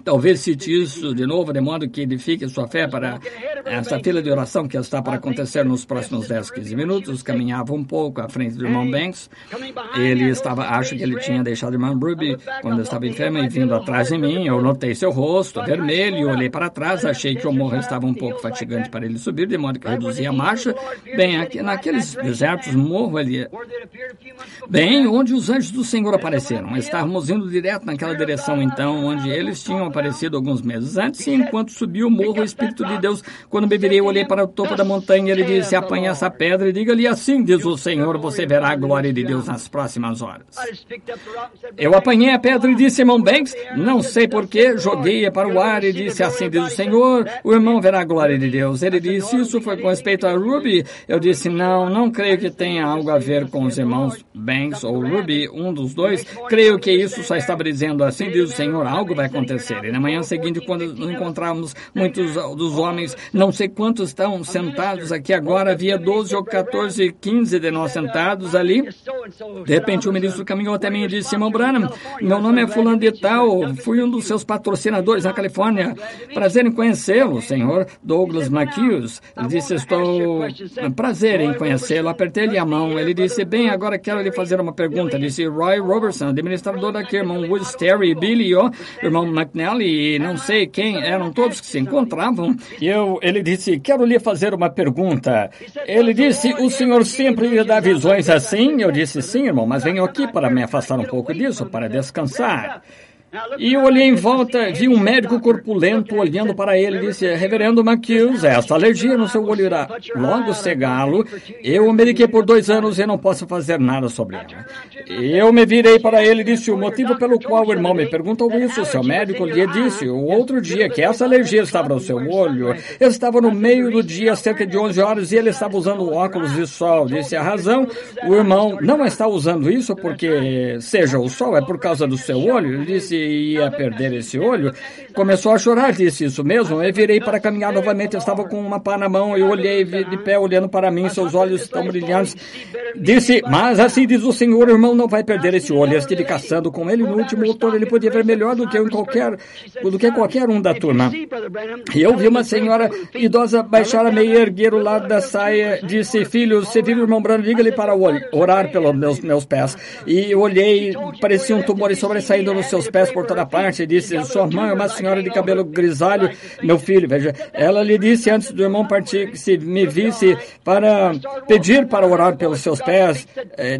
Talvez cite isso de novo, de modo que edifique sua fé para essa fila de oração que está para acontecer nos próximos 10, 15 minutos. Caminhava um pouco à frente do irmão Banks. Ele estava, acho que ele tinha deixado a irmã Ruby quando eu estava enferma e vindo atrás de mim. Eu notei seu rosto vermelho, olhei para trás, achei que o morro estava um pouco fatigante para ele subir, de modo que reduzi a marcha. Bem, aqui, naqueles desertos, morro ali, bem onde os anjos do Senhor apareceram. Estávamos indo direto naquela direção, então, onde eles tinham aparecido alguns meses antes, e enquanto subiu o morro, o Espírito de Deus, quando me virei, eu olhei para o topo da montanha, ele disse, apanhe essa pedra e diga-lhe assim, diz o Senhor, você verá a glória de Deus nas próximas horas. Eu apanhei a pedra e disse, irmão Banks, não sei porquê, joguei-a para o ar e disse, assim diz o Senhor, o irmão verá a glória de Deus. Ele disse, isso foi com respeito a Ruby? Eu disse, não creio que tenha algo a ver com os irmãos Banks ou Ruby, um dos dois. Creio que isso só estava dizendo assim, diz o Senhor, algo vai acontecer. E na manhã seguinte, quando nos encontrávamos, muitos dos homens, não sei quantos estão sentados aqui agora, havia 12 ou 14, 15 de nós sentados ali. De repente o ministro caminhou até mim e disse, irmão Branham, meu nome é fulano de tal, fui um dos seus patrocinadores na Califórnia. Prazer em conhecê-lo, senhor Douglas McHughes. Ele disse, estou prazer em conhecê-lo. Apertei-lhe a mão. Ele disse, bem, agora quero lhe fazer uma pergunta. Disse, Roy Robertson, administrador daqui, irmão Woods, Terry, Billy, irmão McNally, e não sei quem, eram todos que se encontravam. E ele disse, quero lhe fazer uma pergunta. Ele disse, o senhor sempre lhe dá visões assim? Eu disse, sim, irmão, mas venho aqui para me afastar um pouco disso, para descansar. E eu olhei em volta, vi um médico corpulento olhando para ele e disse, reverendo McHughes, essa alergia no seu olho irá logo cegá-lo. Eu o mediquei por 2 anos e não posso fazer nada sobre ela. Eu me virei para ele e disse, o motivo pelo qual o irmão me perguntou isso, o seu médico lhe disse o outro dia que essa alergia estava no seu olho. Eu estava no meio do dia, cerca de 11 horas, e ele estava usando óculos de sol. Disse, a razão, o irmão não está usando isso porque seja o sol, é por causa do seu olho. Ele disse, ia perder esse olho. Começou a chorar, disse isso mesmo. Eu virei para caminhar novamente, eu estava com uma pá na mão, eu olhei de pé olhando para mim, seus olhos estão brilhantes. Disse, mas assim diz o Senhor, o irmão não vai perder esse olho. Eu estive caçando com ele no último outono, ele podia ver melhor do que qualquer um da turma. E eu vi uma senhora idosa baixar a meia e erguer o lado da saia, disse, filho, se vive o irmão Branham, diga-lhe para orar pelos meus pés. E eu olhei, parecia um tumor sobressaindo nos seus pés, por toda parte e disse, sua mãe é uma senhora de cabelo grisalho, meu filho, veja, ela lhe disse antes do irmão partir que se me visse para pedir para orar pelos seus pés,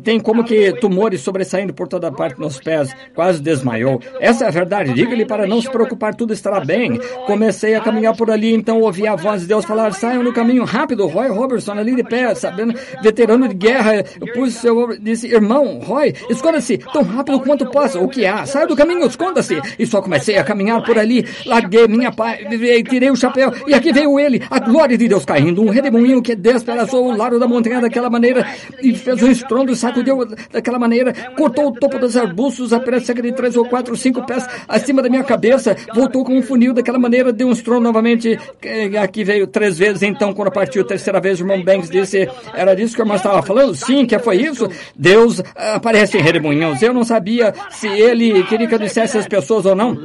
tem como que tumores sobressaindo por toda parte nos pés, quase desmaiou. Essa é a verdade, diga-lhe para não se preocupar, tudo estará bem. Comecei a caminhar por ali, então ouvi a voz de Deus falar, saiam no caminho rápido, Roy Robertson ali de pé, sabendo, veterano de guerra, eu disse, irmão, Roy, esconda-se tão rápido quanto possa, o que há? Saia do caminho, esconda-se. E só comecei a caminhar por ali, larguei minha paz, tirei o chapéu, e aqui veio ele, a glória de Deus caindo, um redemoinho que despedaçou o lado da montanha daquela maneira, e fez um estrondo, sacudiu daquela maneira, cortou o topo dos arbustos, apenas cerca de 3 ou 4, 5 pés acima da minha cabeça, voltou com um funil daquela maneira, deu um estrondo novamente, aqui veio 3 vezes, então quando partiu a terceira vez, o irmão Banks disse, era disso que o irmão estava falando? Sim, que foi isso? Deus aparece em redemoinhos, eu não sabia se ele queria que eu dissesse às pessoas ou não,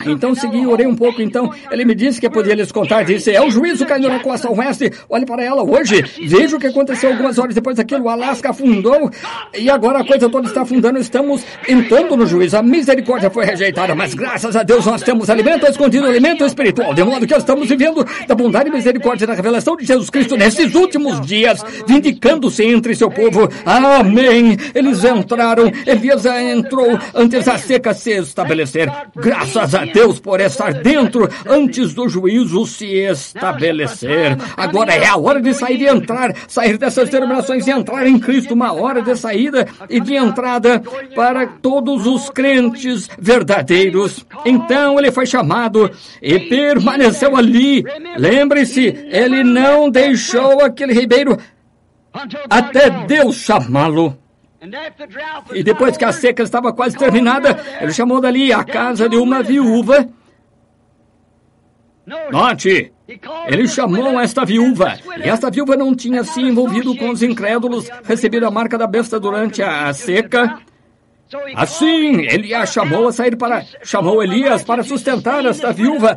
então segui, orei um pouco, então ele me disse que eu podia lhes contar, disse, é o juízo caindo na costa oeste, olhe para ela hoje, veja o que aconteceu algumas horas depois daquilo, o Alasca afundou, e agora a coisa toda está afundando, estamos entrando no juízo, a misericórdia foi rejeitada, mas graças a Deus nós temos alimento escondido, alimento espiritual, de modo que estamos vivendo da bondade e misericórdia da revelação de Jesus Cristo nesses últimos dias, vindicando-se entre seu povo, amém, eles entraram, Elias entrou antes da seca se estabelecer, graças a Deus por estar dentro antes do juízo se estabelecer, agora é a hora de sair e entrar, sair dessas denominações e entrar em Cristo, uma hora de saída e de entrada para todos os crentes verdadeiros. Então ele foi chamado e permaneceu ali, lembre-se, ele não deixou aquele ribeiro até Deus chamá-lo. E depois que a seca estava quase terminada, ele chamou dali a casa de uma viúva. Note, ele chamou esta viúva, e esta viúva não tinha se envolvido com os incrédulos, recebido a marca da besta durante a seca. Assim, ele a chamou a sair chamou Elias para sustentar esta viúva.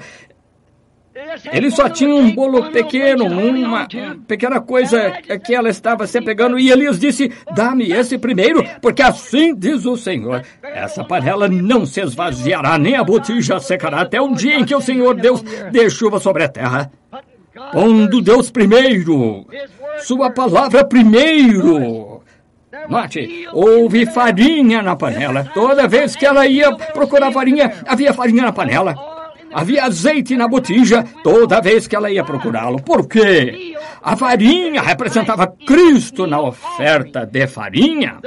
Ele só tinha um bolo pequeno, uma pequena coisa que ela estava se pegando, e Elias disse, dá-me esse primeiro, porque assim diz o Senhor, essa panela não se esvaziará, nem a botija secará, até o dia em que o Senhor Deus dê chuva sobre a terra. Pondo Deus primeiro, sua palavra primeiro. Note, houve farinha na panela, toda vez que ela ia procurar farinha, havia farinha na panela. Havia azeite na botija toda vez que ela ia procurá-lo. Por quê? A farinha representava Cristo na oferta de farinha.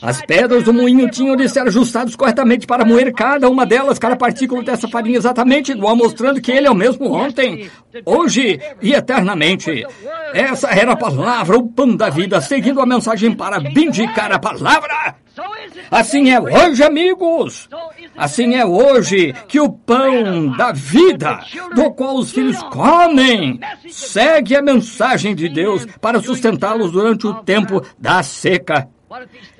As pedras do moinho tinham de ser ajustadas corretamente para moer cada uma delas, cada partícula dessa farinha exatamente igual, mostrando que ele é o mesmo ontem, hoje e eternamente. Essa era a palavra, o pão da vida, seguindo a mensagem para vindicar a palavra. Assim é hoje, amigos. Assim é hoje que o pão da vida, do qual os filhos comem, segue a mensagem de Deus para sustentá-los durante o tempo da seca.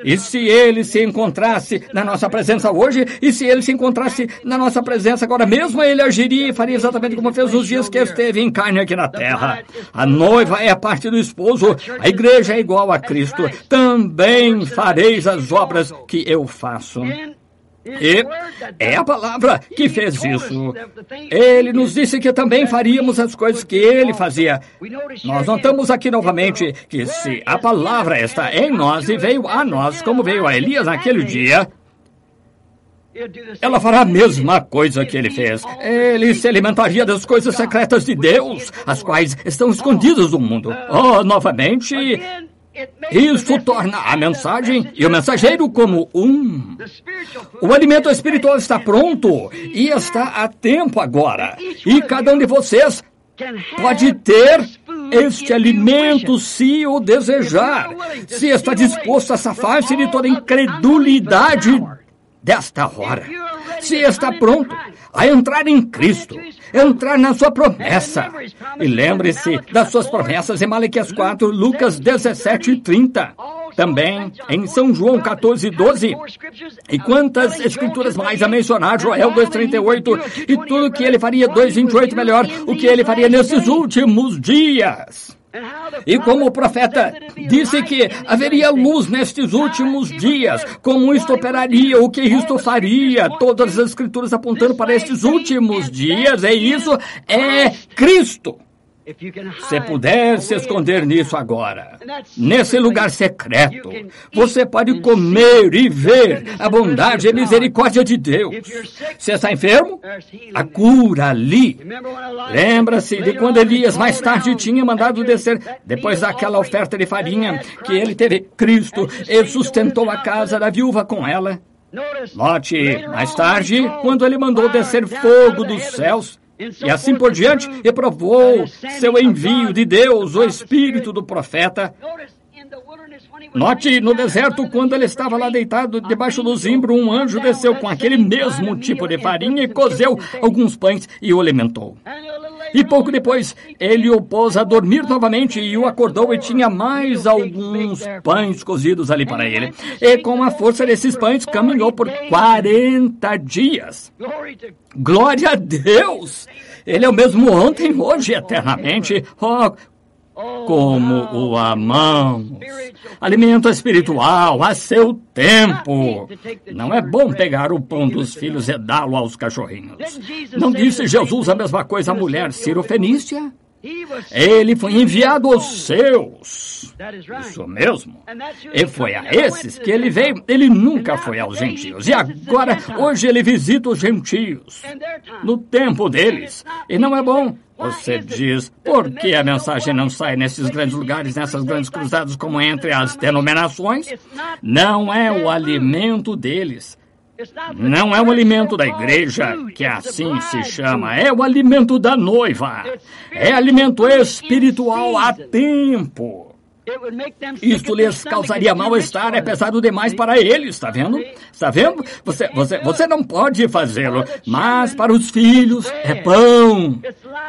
E se ele se encontrasse na nossa presença hoje, e se ele se encontrasse na nossa presença agora mesmo, ele agiria e faria exatamente como fez nos dias que esteve em carne aqui na terra. A noiva é a parte do esposo, a igreja é igual a Cristo. Também fareis as obras que eu faço. E é a palavra que fez isso. Ele nos disse que também faríamos as coisas que ele fazia. Nós notamos aqui novamente que se a palavra está em nós e veio a nós, como veio a Elias naquele dia, ela fará a mesma coisa que ele fez. Ele se alimentaria das coisas secretas de Deus, as quais estão escondidas do mundo. Oh, novamente, isso torna a mensagem e o mensageiro como um. O alimento espiritual está pronto e está a tempo agora. E cada um de vocês pode ter este alimento se o desejar, se está disposto a safar-se de toda incredulidade desta hora. Se está pronto a entrar em Cristo, entrar na sua promessa. E lembre-se das suas promessas em Malaquias 4, Lucas 17 e 30. Também em São João 14, 12. E quantas escrituras mais a mencionar, Joel 2,38, e tudo o que ele faria, 2,28 melhor, o que ele faria nesses últimos dias. E como o profeta disse que haveria luz nestes últimos dias, como isto operaria, o que isto faria, todas as escrituras apontando para estes últimos dias, e isso é Cristo. Se puder se esconder nisso agora, nesse lugar secreto, você pode comer e ver a bondade e misericórdia de Deus. Se está enfermo, a cura ali. Lembra-se de quando Elias mais tarde tinha mandado descer, depois daquela oferta de farinha que ele teve, Cristo, ele sustentou a casa da viúva com ela. Note, mais tarde, quando ele mandou descer fogo dos céus, e assim por diante, e provou seu envio de Deus, o espírito do profeta. Note, no deserto, quando ele estava lá deitado debaixo do zimbro, um anjo desceu com aquele mesmo tipo de farinha e cozeu alguns pães e o alimentou. E pouco depois, ele o pôs a dormir novamente e o acordou e tinha mais alguns pães cozidos ali para ele. E com a força desses pães, caminhou por 40 dias. Glória a Deus! Ele é o mesmo ontem, hoje e eternamente. Oh, como o amamos. Alimento espiritual a seu tempo. Não é bom pegar o pão dos filhos e dá-lo aos cachorrinhos. Não disse Jesus a mesma coisa à mulher Cirofenícia? Ele foi enviado aos seus. Isso mesmo. E foi a esses que ele veio. Ele nunca foi aos gentios. E agora, hoje ele visita os gentios. No tempo deles. E não é bom. Você diz, por que a mensagem não sai nesses grandes lugares, nessas grandes cruzadas como entre as denominações? Não é o alimento deles. Não é o alimento da igreja, que assim se chama. É o alimento da noiva. É alimento espiritual a tempo. Isto lhes causaria mal-estar, é pesado demais para eles, está vendo? Está vendo? Você não pode fazê-lo, mas para os filhos é pão,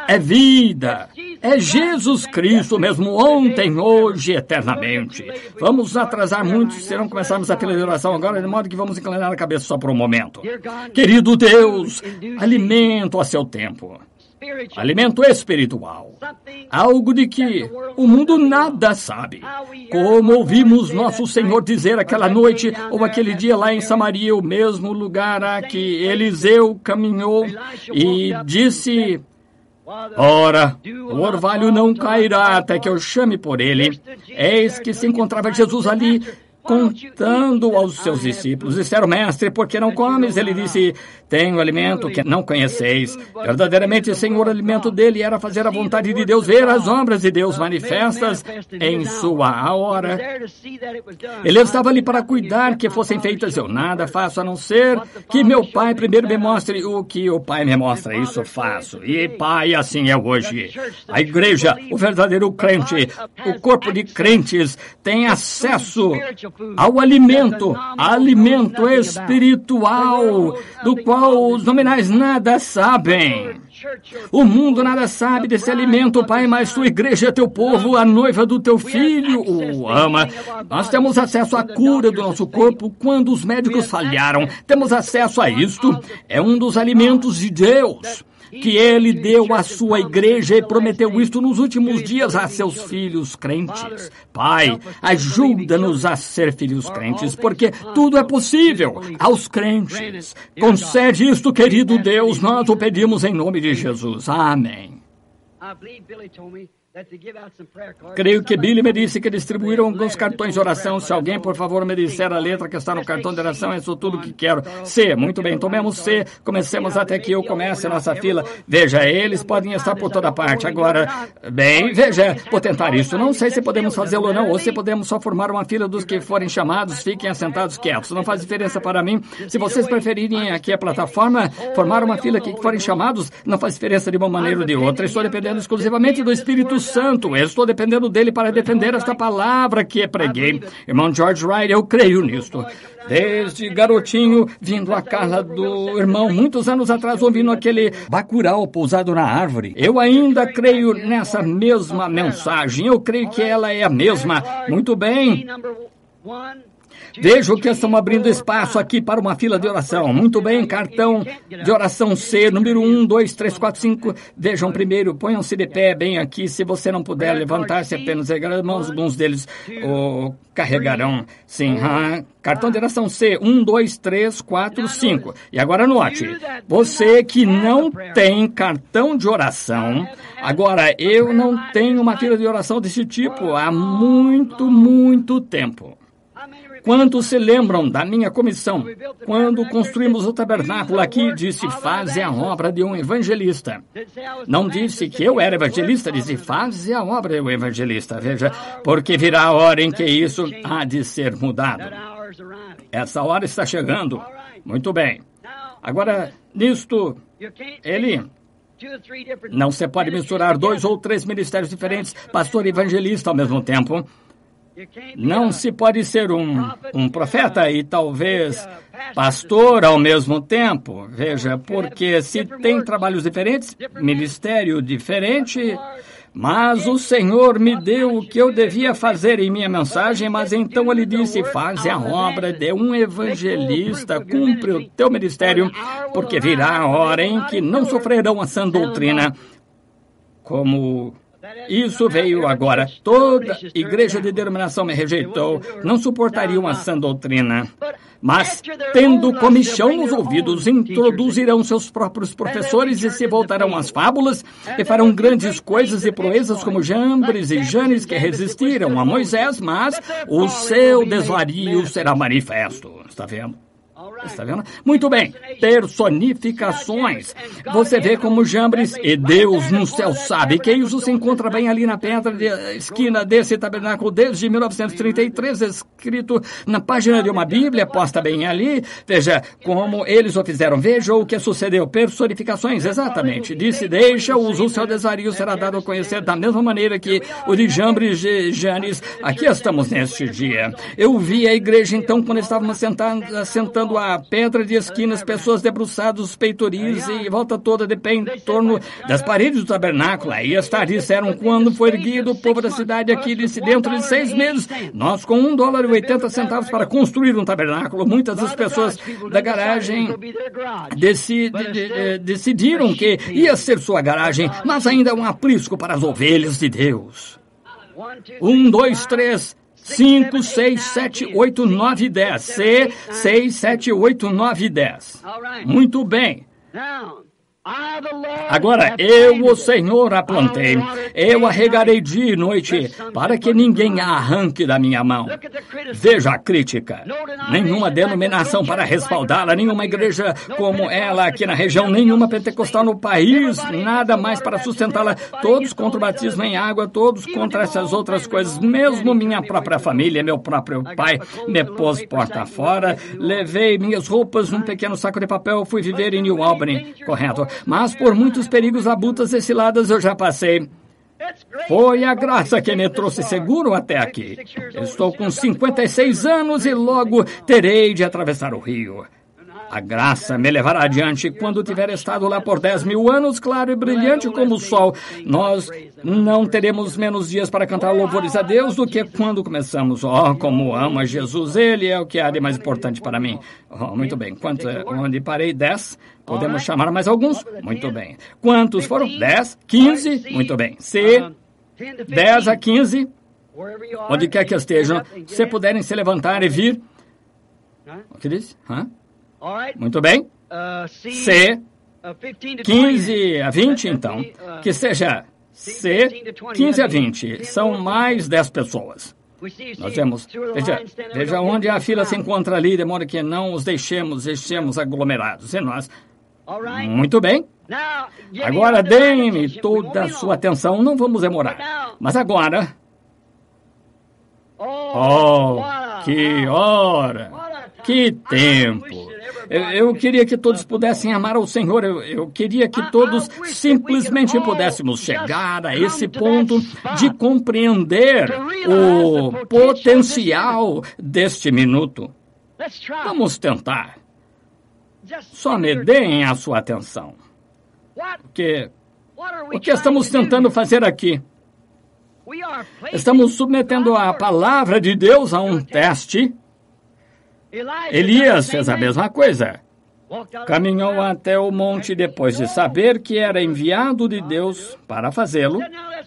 é vida, é Jesus Cristo mesmo, ontem, hoje, eternamente. Vamos atrasar muito se não começarmos a fila de oração agora, de modo que vamos inclinar a cabeça só por um momento. Querido Deus, alimento a seu tempo. Alimento espiritual. Algo de que o mundo nada sabe. Como ouvimos nosso Senhor dizer aquela noite ou aquele dia lá em Samaria, o mesmo lugar a que Eliseu caminhou e disse: ora, o orvalho não cairá até que eu chame por ele. Eis que se encontrava Jesus ali, contando aos seus discípulos. Disseram, mestre, por que não comes? Ele disse, tenho alimento que não conheceis. Verdadeiramente, Senhor, o alimento dele era fazer a vontade de Deus, ver as obras de Deus manifestas em sua hora. Ele estava ali para cuidar que fossem feitas. Eu nada faço a não ser que meu Pai primeiro me mostre o que o Pai me mostra. Isso faço. E Pai, assim é hoje. A igreja, o verdadeiro crente, o corpo de crentes tem acesso ao alimento espiritual, do qual os nominais nada sabem. O mundo nada sabe desse alimento, Pai, mas tua igreja é teu povo, a noiva do teu filho o ama. Nós temos acesso à cura do nosso corpo quando os médicos falharam. Temos acesso a isto. É um dos alimentos de Deus que ele deu à sua igreja e prometeu isto nos últimos dias a seus filhos crentes. Pai, ajuda-nos a ser filhos crentes, porque tudo é possível aos crentes. Concede isto, querido Deus, nós o pedimos em nome de Jesus. Amém. Creio que Billy me disse que distribuíram alguns cartões de oração. Se alguém, por favor, me disser a letra que está no cartão de oração, é isso tudo que quero. C, muito bem, tomemos C, comecemos até que eu comece a nossa fila. Veja, eles podem estar por toda parte. Agora, bem, veja, vou tentar isso. Não sei se podemos fazê-lo ou não, ou se podemos só formar uma fila dos que forem chamados, fiquem assentados quietos. Não faz diferença para mim. Se vocês preferirem aqui a plataforma, formar uma fila aqui que forem chamados, não faz diferença de uma maneira ou de outra. Estou dependendo exclusivamente do Espírito Santo. Eu estou dependendo dele para defender esta palavra que preguei. Irmão George Wright, eu creio nisto. Desde garotinho, vindo à casa do irmão, muitos anos atrás, ouvindo aquele bacural pousado na árvore. Eu ainda creio nessa mesma mensagem. Eu creio que ela é a mesma. Muito bem. Vejo que estão abrindo espaço aqui para uma fila de oração. Muito bem, cartão de oração C, número 1, 2, 3, 4, 5. Vejam primeiro, ponham-se de pé bem aqui. Se você não puder levantar-se, apenas erguer as mãos. Alguns deles carregarão. Sim, cartão de oração C, 1, 2, 3, 4, 5. E agora note, você que não tem cartão de oração, agora eu não tenho uma fila de oração desse tipo há muito tempo. Quantos se lembram da minha comissão? Quando construímos o tabernáculo aqui, disse, faze a obra de um evangelista. Não disse que eu era evangelista, disse, faze a obra de um evangelista. Veja, porque virá a hora em que isso há de ser mudado. Essa hora está chegando. Muito bem. Agora, nisto, ele... Não se pode misturar 2 ou 3 ministérios diferentes, pastor e evangelista ao mesmo tempo. Não se pode ser um profeta e talvez pastor ao mesmo tempo. Veja, porque se tem trabalhos diferentes, ministério diferente, mas o Senhor me deu o que eu devia fazer em minha mensagem, mas então ele disse, faze a obra de um evangelista, cumpre o teu ministério, porque virá a hora em que não sofrerão a sã doutrina, como... Isso veio agora. Toda igreja de denominação me rejeitou, não suportariam a sã doutrina. Mas, tendo comichão nos ouvidos, introduzirão seus próprios professores e se voltarão às fábulas e farão grandes coisas e proezas como Jambres e Janes que resistiram a Moisés, mas o seu desvario será manifesto. Está vendo? Está vendo? Muito bem, personificações. Você vê como Jambres e Deus no céu sabe que isso se encontra bem ali na pedra de esquina desse tabernáculo desde 1933, escrito na página de uma Bíblia, posta bem ali. Veja como eles o fizeram. Veja o que sucedeu. Personificações, exatamente. Disse, deixa-os, o seu desvario será dado a conhecer da mesma maneira que o de Jambres e Janes. Aqui estamos neste dia. Eu vi a igreja então quando estávamos sentando a pedra de esquinas, pessoas debruçadas, os peitoris e volta toda de pé em torno das paredes do tabernáculo. Aí disseram, quando foi erguido o povo da cidade aqui, disse, dentro de 6 meses, nós com $1,80 para construir um tabernáculo. Muitas das pessoas da garagem decidiram que ia ser sua garagem, mas ainda um aprisco para as ovelhas de Deus. 1, 2, 3... 5, 6, 7, 8, 9, 10. C, 6, 7, 8, 9, 10. Muito bem. Agora, eu, o Senhor, a plantei. Eu a regarei dia e noite, para que ninguém a arranque da minha mão. Veja a crítica. Nenhuma denominação para respaldá-la, nenhuma igreja como ela aqui na região, nenhuma pentecostal no país, nada mais para sustentá-la. Todos contra o batismo em água, todos contra essas outras coisas. Mesmo minha própria família, meu próprio pai, me pôs porta fora. Levei minhas roupas num pequeno saco de papel, fui viver em New Albany. Correto. Mas por muitos perigos, abutres e ciladas eu já passei. Foi a graça que me trouxe seguro até aqui. Estou com 56 anos e logo terei de atravessar o rio. A graça me levará adiante quando tiver estado lá por 10.000 anos, claro e brilhante como o sol. Nós não teremos menos dias para cantar louvores a Deus do que quando começamos. Oh, como amo a Jesus, Ele é o que há de mais importante para mim. Oh, muito bem. Onde parei? 10. Podemos chamar mais alguns? Muito bem. Quantos foram? 10? 15? Muito bem. C, 10 a 15. Onde quer que estejam, se puderem se levantar e vir. O que disse? Muito bem. C, 15 a 20, então. Que seja C, 15 a 20. São mais 10 pessoas. Nós vemos. Veja onde a fila se encontra ali, de modo que não os deixemos aglomerados. E nós... Muito bem. Agora deem-me toda a sua atenção. Não vamos demorar. Mas agora... Oh, que hora! Que tempo! Eu queria que todos pudessem amar ao Senhor. Eu queria que todos simplesmente pudéssemos chegar a esse ponto de compreender o potencial deste minuto. Vamos tentar. Só me deem a sua atenção. O que estamos tentando fazer aqui? Estamos submetendo a palavra de Deus a um teste Elias fez a mesma coisa. Caminhou até o monte depois de saber que era enviado de Deus para fazê-lo.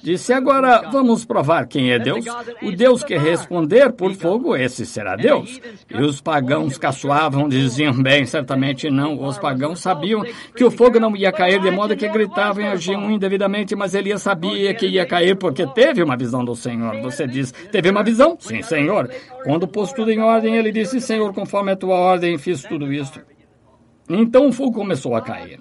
Disse, agora vamos provar quem é Deus. O Deus que responder por fogo, esse será Deus. E os pagãos caçoavam, diziam, bem, certamente não. Os pagãos sabiam que o fogo não ia cair, de modo que gritavam e agiam indevidamente, mas Elias sabia que ia cair porque teve uma visão do Senhor. Você diz, teve uma visão? Sim, Senhor. Quando pôs tudo em ordem, ele disse, Senhor, conforme a tua ordem, fiz tudo isto. Então o fogo começou a cair.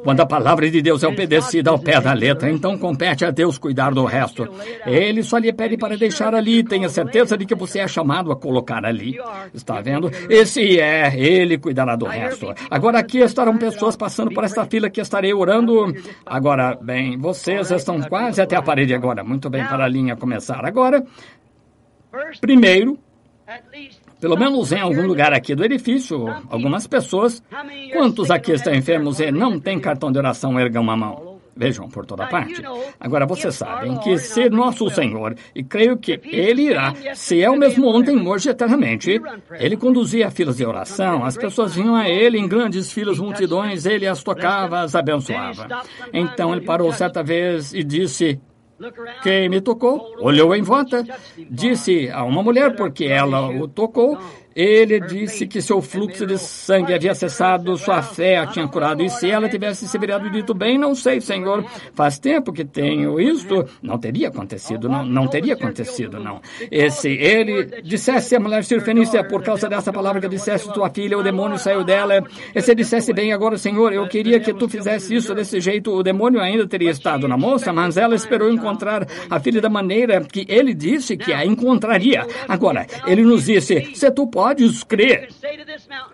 Quando a palavra de Deus é obedecida ao pé da letra, então compete a Deus cuidar do resto. Ele só lhe pede para deixar ali. Tenha certeza de que você é chamado a colocar ali. Está vendo? Ele cuidará do resto. Agora aqui estarão pessoas passando por esta fila que estarei orando. Agora, bem, vocês estão quase até a parede agora. Muito bem, para a linha começar. Agora, primeiro, pelo menos em algum lugar aqui do edifício, algumas pessoas, quantos aqui estão enfermos e não têm cartão de oração, ergam a mão. Vejam por toda parte. Agora, vocês sabem que se nosso Senhor, e creio que Ele irá, se é o mesmo ontem, hoje, eternamente, Ele conduzia filas de oração, as pessoas vinham a Ele em grandes filas, multidões, Ele as tocava, as abençoava. Então, Ele parou certa vez e disse, quem me tocou? Olhou em volta, disse a uma mulher porque ela o tocou. Ele disse que seu fluxo de sangue havia cessado, sua fé a tinha curado. E se ela tivesse se virado e dito, bem, não sei, Senhor, faz tempo que tenho isto, não teria acontecido, não teria acontecido, não. E se ele dissesse a mulher cirfenícia, por causa dessa palavra que dissesse, tua filha, o demônio saiu dela. E se dissesse, bem, agora, Senhor, eu queria que tu fizesse isso desse jeito, o demônio ainda teria estado na moça, mas ela esperou encontrar a filha da maneira que ele disse que a encontraria. Agora, ele nos disse, se tu podes crer,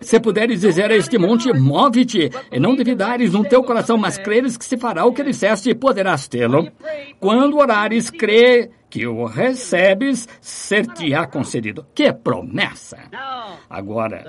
se puderes dizer a este monte, move-te, e não duvidares no teu coração, mas creres que se fará o que disseste, poderás tê-lo. Quando orares, crê que o recebes, ser-te-á concedido. Que promessa! Agora,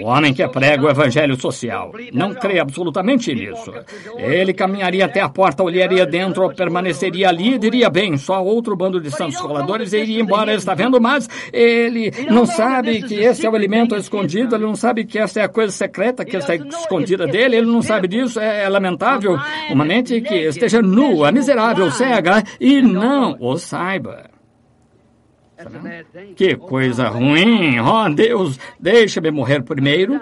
o homem que prega o evangelho social não crê absolutamente nisso. Ele caminharia até a porta, olharia dentro, permaneceria ali e diria, bem, só outro bando de santos roladores e iria embora, está vendo? Mas ele não sabe que esse é o alimento escondido, ele não sabe que essa é a coisa secreta que está escondida dele, ele não sabe disso, é lamentável. Uma mente que esteja nua, miserável, cega e não o saiba. Que coisa ruim! Oh, Deus, deixa-me morrer primeiro.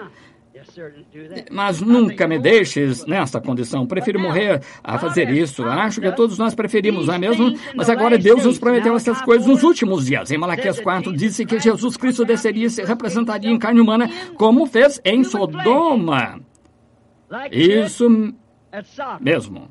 Mas nunca me deixes nesta condição. Prefiro morrer a fazer isso. Acho que todos nós preferimos, não é mesmo? Mas agora Deus nos prometeu essas coisas nos últimos dias. Em Malaquias 4, disse que Jesus Cristo desceria e se representaria em carne humana, como fez em Sodoma. Isso mesmo.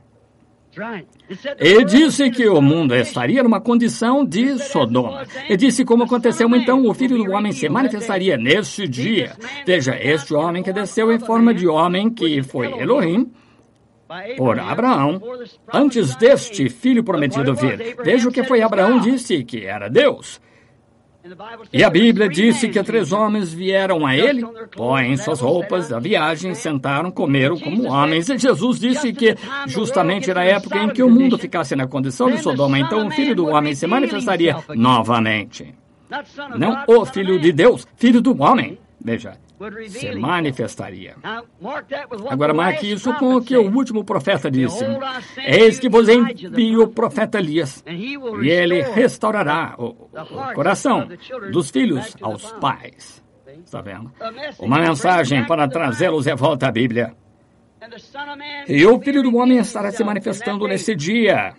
E disse que o mundo estaria numa condição de Sodoma. E disse como aconteceu, então o Filho do Homem se manifestaria neste dia. Veja, este homem que desceu em forma de homem, que foi Elohim, por Abraão, antes deste filho prometido vir. Veja o que foi Abraão, disse que era Deus. E a Bíblia disse que 3 homens vieram a ele, põem suas roupas da viagem, sentaram, comeram como homens. E Jesus disse que justamente na época em que o mundo ficasse na condição de Sodoma, então o Filho do Homem se manifestaria novamente. Não o Filho de Deus, Filho do Homem. Veja, se manifestaria. Agora marque isso com o que o último profeta disse. Eis que vos envio o profeta Elias, e ele restaurará o coração dos filhos aos pais. Está vendo? Uma mensagem para trazê-los de volta à Bíblia. E o Filho do Homem estará se manifestando nesse dia.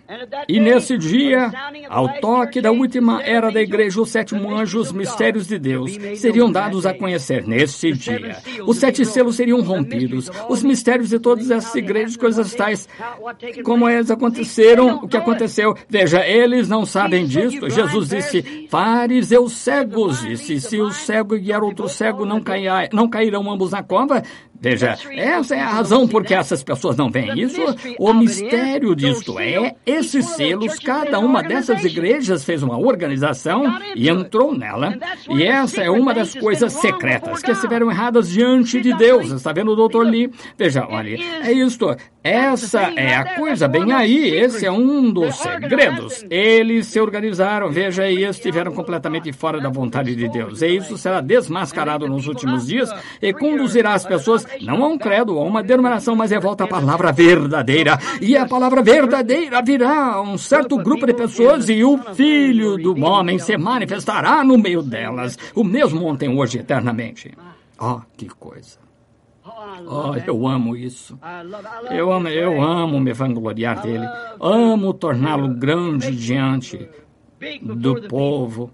E nesse dia, ao toque da última era da igreja, os 7 anjos, os mistérios de Deus, seriam dados a conhecer nesse dia. Os 7 selos seriam rompidos. Os mistérios de todas essas igrejas, coisas tais, como eles aconteceram, o que aconteceu. Veja, eles não sabem disso. Jesus disse, fariseus cegos, disse, se o cego guiar outro cego, não cairão ambos na cova. Veja, essa é a razão por que essas pessoas não veem isso. O mistério disto é, esses selos, cada uma dessas igrejas fez uma organização e entrou nela. E essa é uma das coisas secretas que estiveram erradas diante de Deus. Está vendo, Dr. Lee? Veja, olha, é isto. Essa é a coisa bem aí. Esse é um dos segredos. Eles se organizaram, veja, e estiveram completamente fora da vontade de Deus. E isso será desmascarado nos últimos dias e conduzirá as pessoas não a um credo, a uma denominação, mas volta à palavra verdadeira. E a palavra verdadeira virá a um certo grupo de pessoas e o Filho do Homem se manifestará no meio delas. O mesmo ontem, hoje, eternamente. Oh, que coisa. Oh, eu amo isso. Eu amo me vangloriar dele. Amo torná-lo grande diante do povo.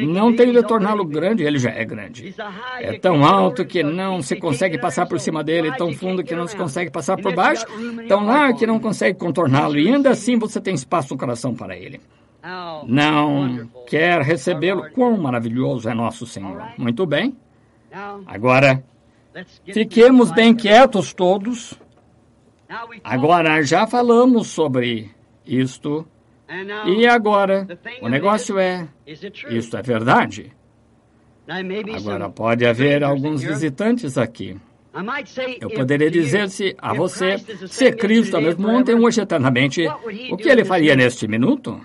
Não tenho de torná-lo grande, ele já é grande. É tão alto que não se consegue passar por cima dele, tão fundo que não se consegue passar por baixo, tão largo que não consegue contorná-lo, e ainda assim você tem espaço no coração para ele. Não quer recebê-lo? Quão maravilhoso é nosso Senhor. Muito bem. Agora, fiquemos bem quietos todos. Agora, já falamos sobre isto. E agora, o negócio é, isto é verdade? Agora, pode haver alguns visitantes aqui. Eu poderia dizer-se a você, se Cristo é mesmo ontem, hoje, eternamente, o que ele faria neste minuto?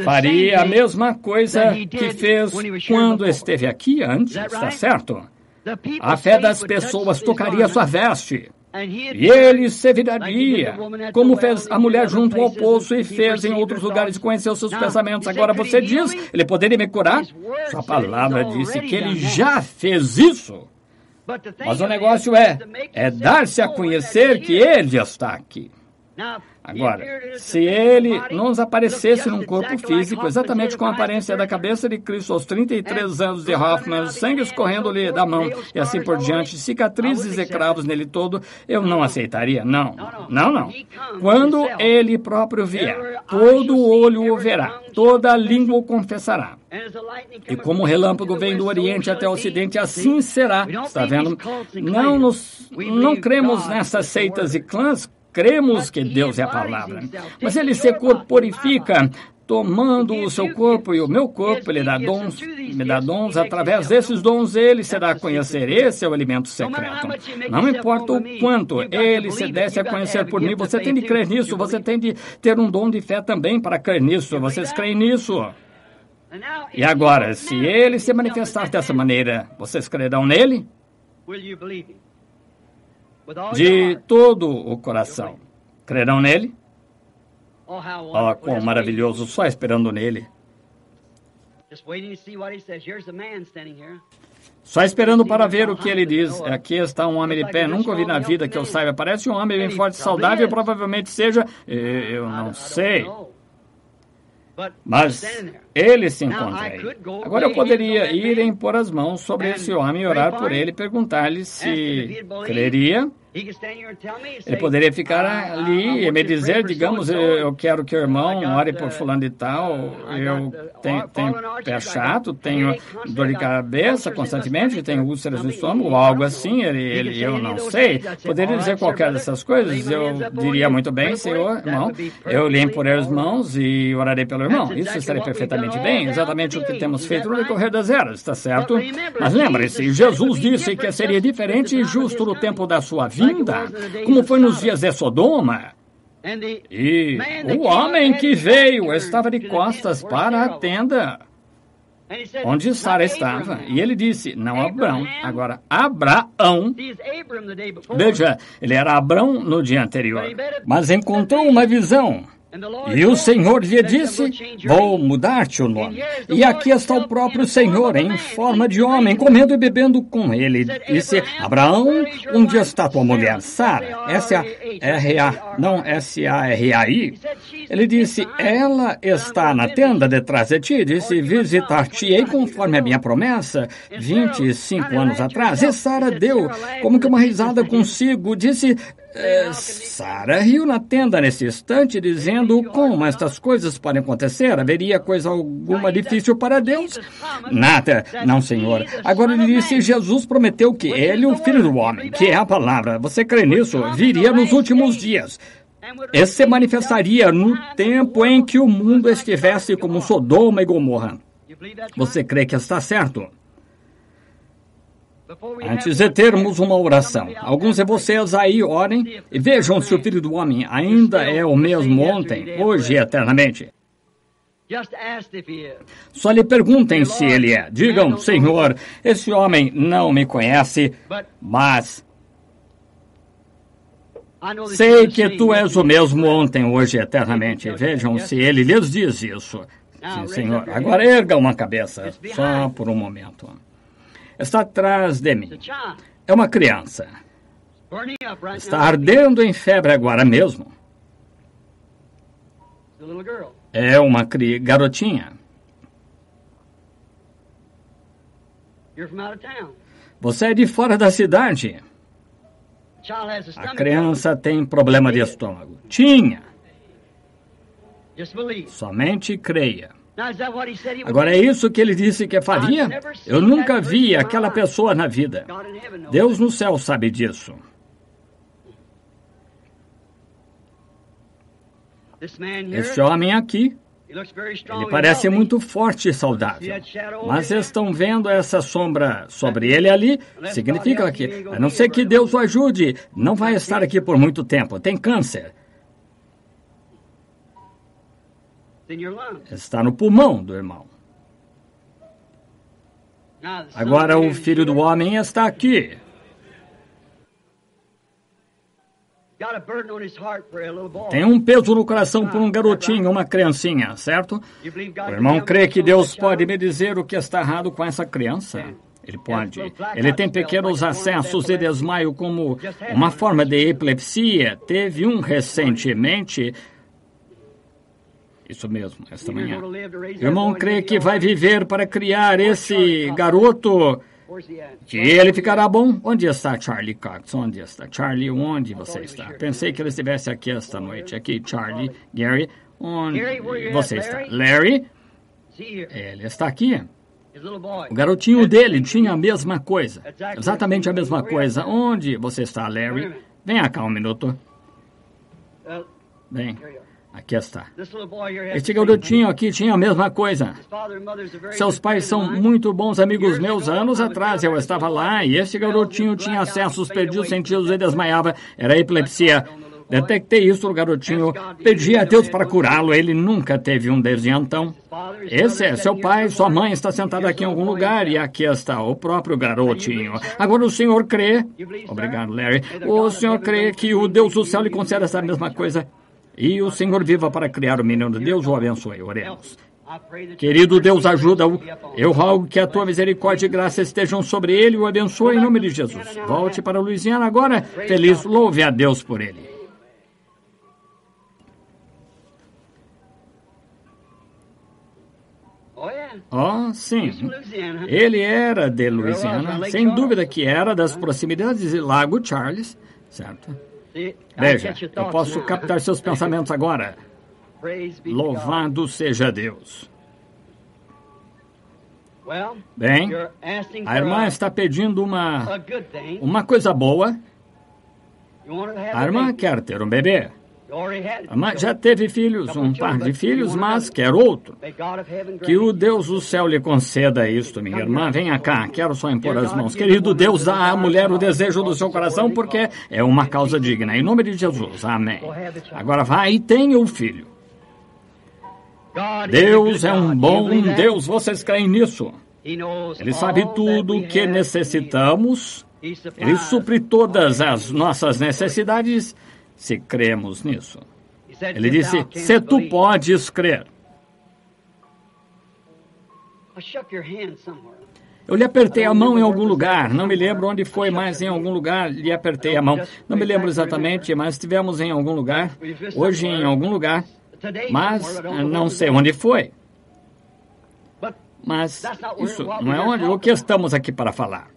Faria a mesma coisa que fez quando esteve aqui antes, está certo? A fé das pessoas tocaria sua veste. E ele se viraria, como fez a mulher junto ao poço e fez em outros lugares, conheceu seus pensamentos. Agora você diz, ele poderia me curar? Sua palavra disse que ele já fez isso. Mas o negócio é dar-se a conhecer que ele está aqui. Agora, se ele nos aparecesse num corpo físico, exatamente com a aparência da cabeça de Cristo aos 33 anos de Hoffman, sangue escorrendo-lhe da mão e assim por diante, cicatrizes e cravos nele todo, eu não aceitaria. Não. Quando ele próprio vier, todo olho o verá, toda língua o confessará. E como o relâmpago vem do Oriente até o Ocidente, assim será. Está vendo? Não cremos nessas seitas e clãs. Cremos que Deus é a palavra, mas ele se corporifica, tomando o seu corpo e o meu corpo, ele me dá dons, através desses dons ele se dá a conhecer, esse é o alimento secreto. Não importa o quanto ele se desse a conhecer por mim, você tem de crer nisso, você tem de ter um dom de fé também para crer nisso, vocês creem nisso? E agora, se ele se manifestar dessa maneira, vocês crerão nele? De todo o coração. Crerão nele? Oh, quão maravilhoso, só esperando nele. Só esperando para ver o que ele diz. Aqui está um homem de pé, nunca ouvi na vida que eu saiba. Parece um homem bem forte e saudável, provavelmente seja... Eu não sei. Mas ele se encontra aí. Agora eu poderia ir e impor as mãos sobre esse homem e orar por ele e perguntar-lhe se creria. Ele poderia ficar ali e me dizer, digamos, eu quero que o irmão ore por fulano de tal, eu tenho pé chato, tenho dor de cabeça constantemente, tenho úlceras no estômago, algo assim, eu não sei. Poderia dizer qualquer dessas coisas, eu diria muito bem, Senhor, irmão, eu lhe imporei as mãos e orarei pelo irmão. Isso estaria perfeitamente bem, exatamente o que temos feito no decorrer das eras, está certo? Mas lembre-se, Jesus disse que seria diferente e justo no tempo da sua vida, como foi nos dias de Sodoma. E o homem que veio estava de costas para a tenda onde Sara estava. E ele disse, não Abrão, agora Abraão. Veja, ele era Abrão no dia anterior, mas encontrou uma visão. E o Senhor lhe disse, vou mudar-te o nome. E aqui está o próprio Senhor, em forma de homem, comendo e bebendo com ele. Disse, Abraão, onde está tua mulher, Sara? S-A-R-A-I. Ele disse, ela está na tenda detrás de ti. Disse, visitar-te-ei conforme a minha promessa, 25 anos atrás. E Sara deu como que uma risada consigo. Disse, Sara riu na tenda nesse instante, dizendo como estas coisas podem acontecer. Haveria coisa alguma difícil para Deus? Nada, não, Senhor. Agora ele disse, Jesus prometeu que ele, o Filho do Homem, que é a palavra, você crê nisso? Viria nos últimos dias. E se manifestaria no tempo em que o mundo estivesse como Sodoma e Gomorra. Você crê que está certo? Antes de termos uma oração, alguns de vocês aí orem e vejam se o Filho do Homem ainda é o mesmo ontem, hoje e eternamente. Só lhe perguntem se ele é. Digam, Senhor, esse homem não me conhece, mas sei que tu és o mesmo ontem, hoje e eternamente. Vejam se ele lhes diz isso. Sim, Senhor. Agora erga uma cabeça, só por um momento. Está atrás de mim. É uma criança. Está ardendo em febre agora mesmo. É uma garotinha. Você é de fora da cidade. A criança tem problema de estômago. Tinha. Somente creia. Agora, é isso que ele disse que faria? Eu nunca vi aquela pessoa na vida. Deus no céu sabe disso. Este homem aqui, ele parece muito forte e saudável. Mas estão vendo essa sombra sobre ele ali? Significa que, a não ser que Deus o ajude, não vai estar aqui por muito tempo. Tem câncer. Está no pulmão do irmão. Agora o Filho do Homem está aqui. Tem um peso no coração por um garotinho, uma criancinha, certo? O irmão crê que Deus pode me dizer o que está errado com essa criança? Ele pode. Ele tem pequenos acessos de desmaio como uma forma de epilepsia. Teve um recentemente. Isso mesmo, esta manhã. O irmão crê que vai viver para criar esse garoto, que ele ficará bom. Onde está Charlie Cox? Onde está? Charlie, onde você está? Pensei que ele estivesse aqui esta noite. Aqui, Charlie, Gary, onde você está? Larry? Ele está aqui. O garotinho dele tinha a mesma coisa. Exatamente a mesma coisa. Onde você está, Larry? Venha cá um minuto. Bem... Aqui está. Este garotinho aqui tinha a mesma coisa. Seus pais são muito bons amigos meus. Anos atrás eu estava lá e este garotinho tinha acessos, perdia os sentidos e desmaiava. Era epilepsia. Detectei isso no garotinho. Pedi a Deus para curá-lo. Ele nunca teve um desde então. Esse é seu pai, sua mãe está sentada aqui em algum lugar e aqui está o próprio garotinho. Agora o senhor crê... Obrigado, Larry. O senhor crê que o Deus do céu lhe conceda essa mesma coisa? E o Senhor viva para criar o menino. Deus o abençoe. Oremos. Querido Deus, ajuda-o. Eu rogo que a tua misericórdia e graça estejam sobre ele e o abençoe em nome de Jesus. Volte para Louisiana agora. Feliz, louve a Deus por ele. Oh, sim. Ele era de Louisiana. Sem dúvida que era das proximidades de Lago Charles, certo? Veja, eu posso captar seus pensamentos agora. Louvado seja Deus. Bem, a irmã está pedindo uma coisa boa. A irmã quer ter um bebê. A irmã já teve filhos, um par de filhos, mas quer outro. Que o Deus do céu lhe conceda isto, minha irmã. Venha cá, quero só impor as mãos. Querido Deus, dá à mulher o desejo do seu coração, porque é uma causa digna. Em nome de Jesus, amém. Agora vai e tenha o filho. Deus é um bom Deus, vocês creem nisso? Ele sabe tudo o que necessitamos. Ele supre todas as nossas necessidades, se cremos nisso. Ele disse, se tu podes crer. Eu lhe apertei a mão em algum lugar, não me lembro onde foi, mas em algum lugar lhe apertei a mão. Não me lembro exatamente, mas estivemos em algum lugar, hoje em algum lugar, mas não sei onde foi. Mas isso não é onde, o que estamos aqui para falar.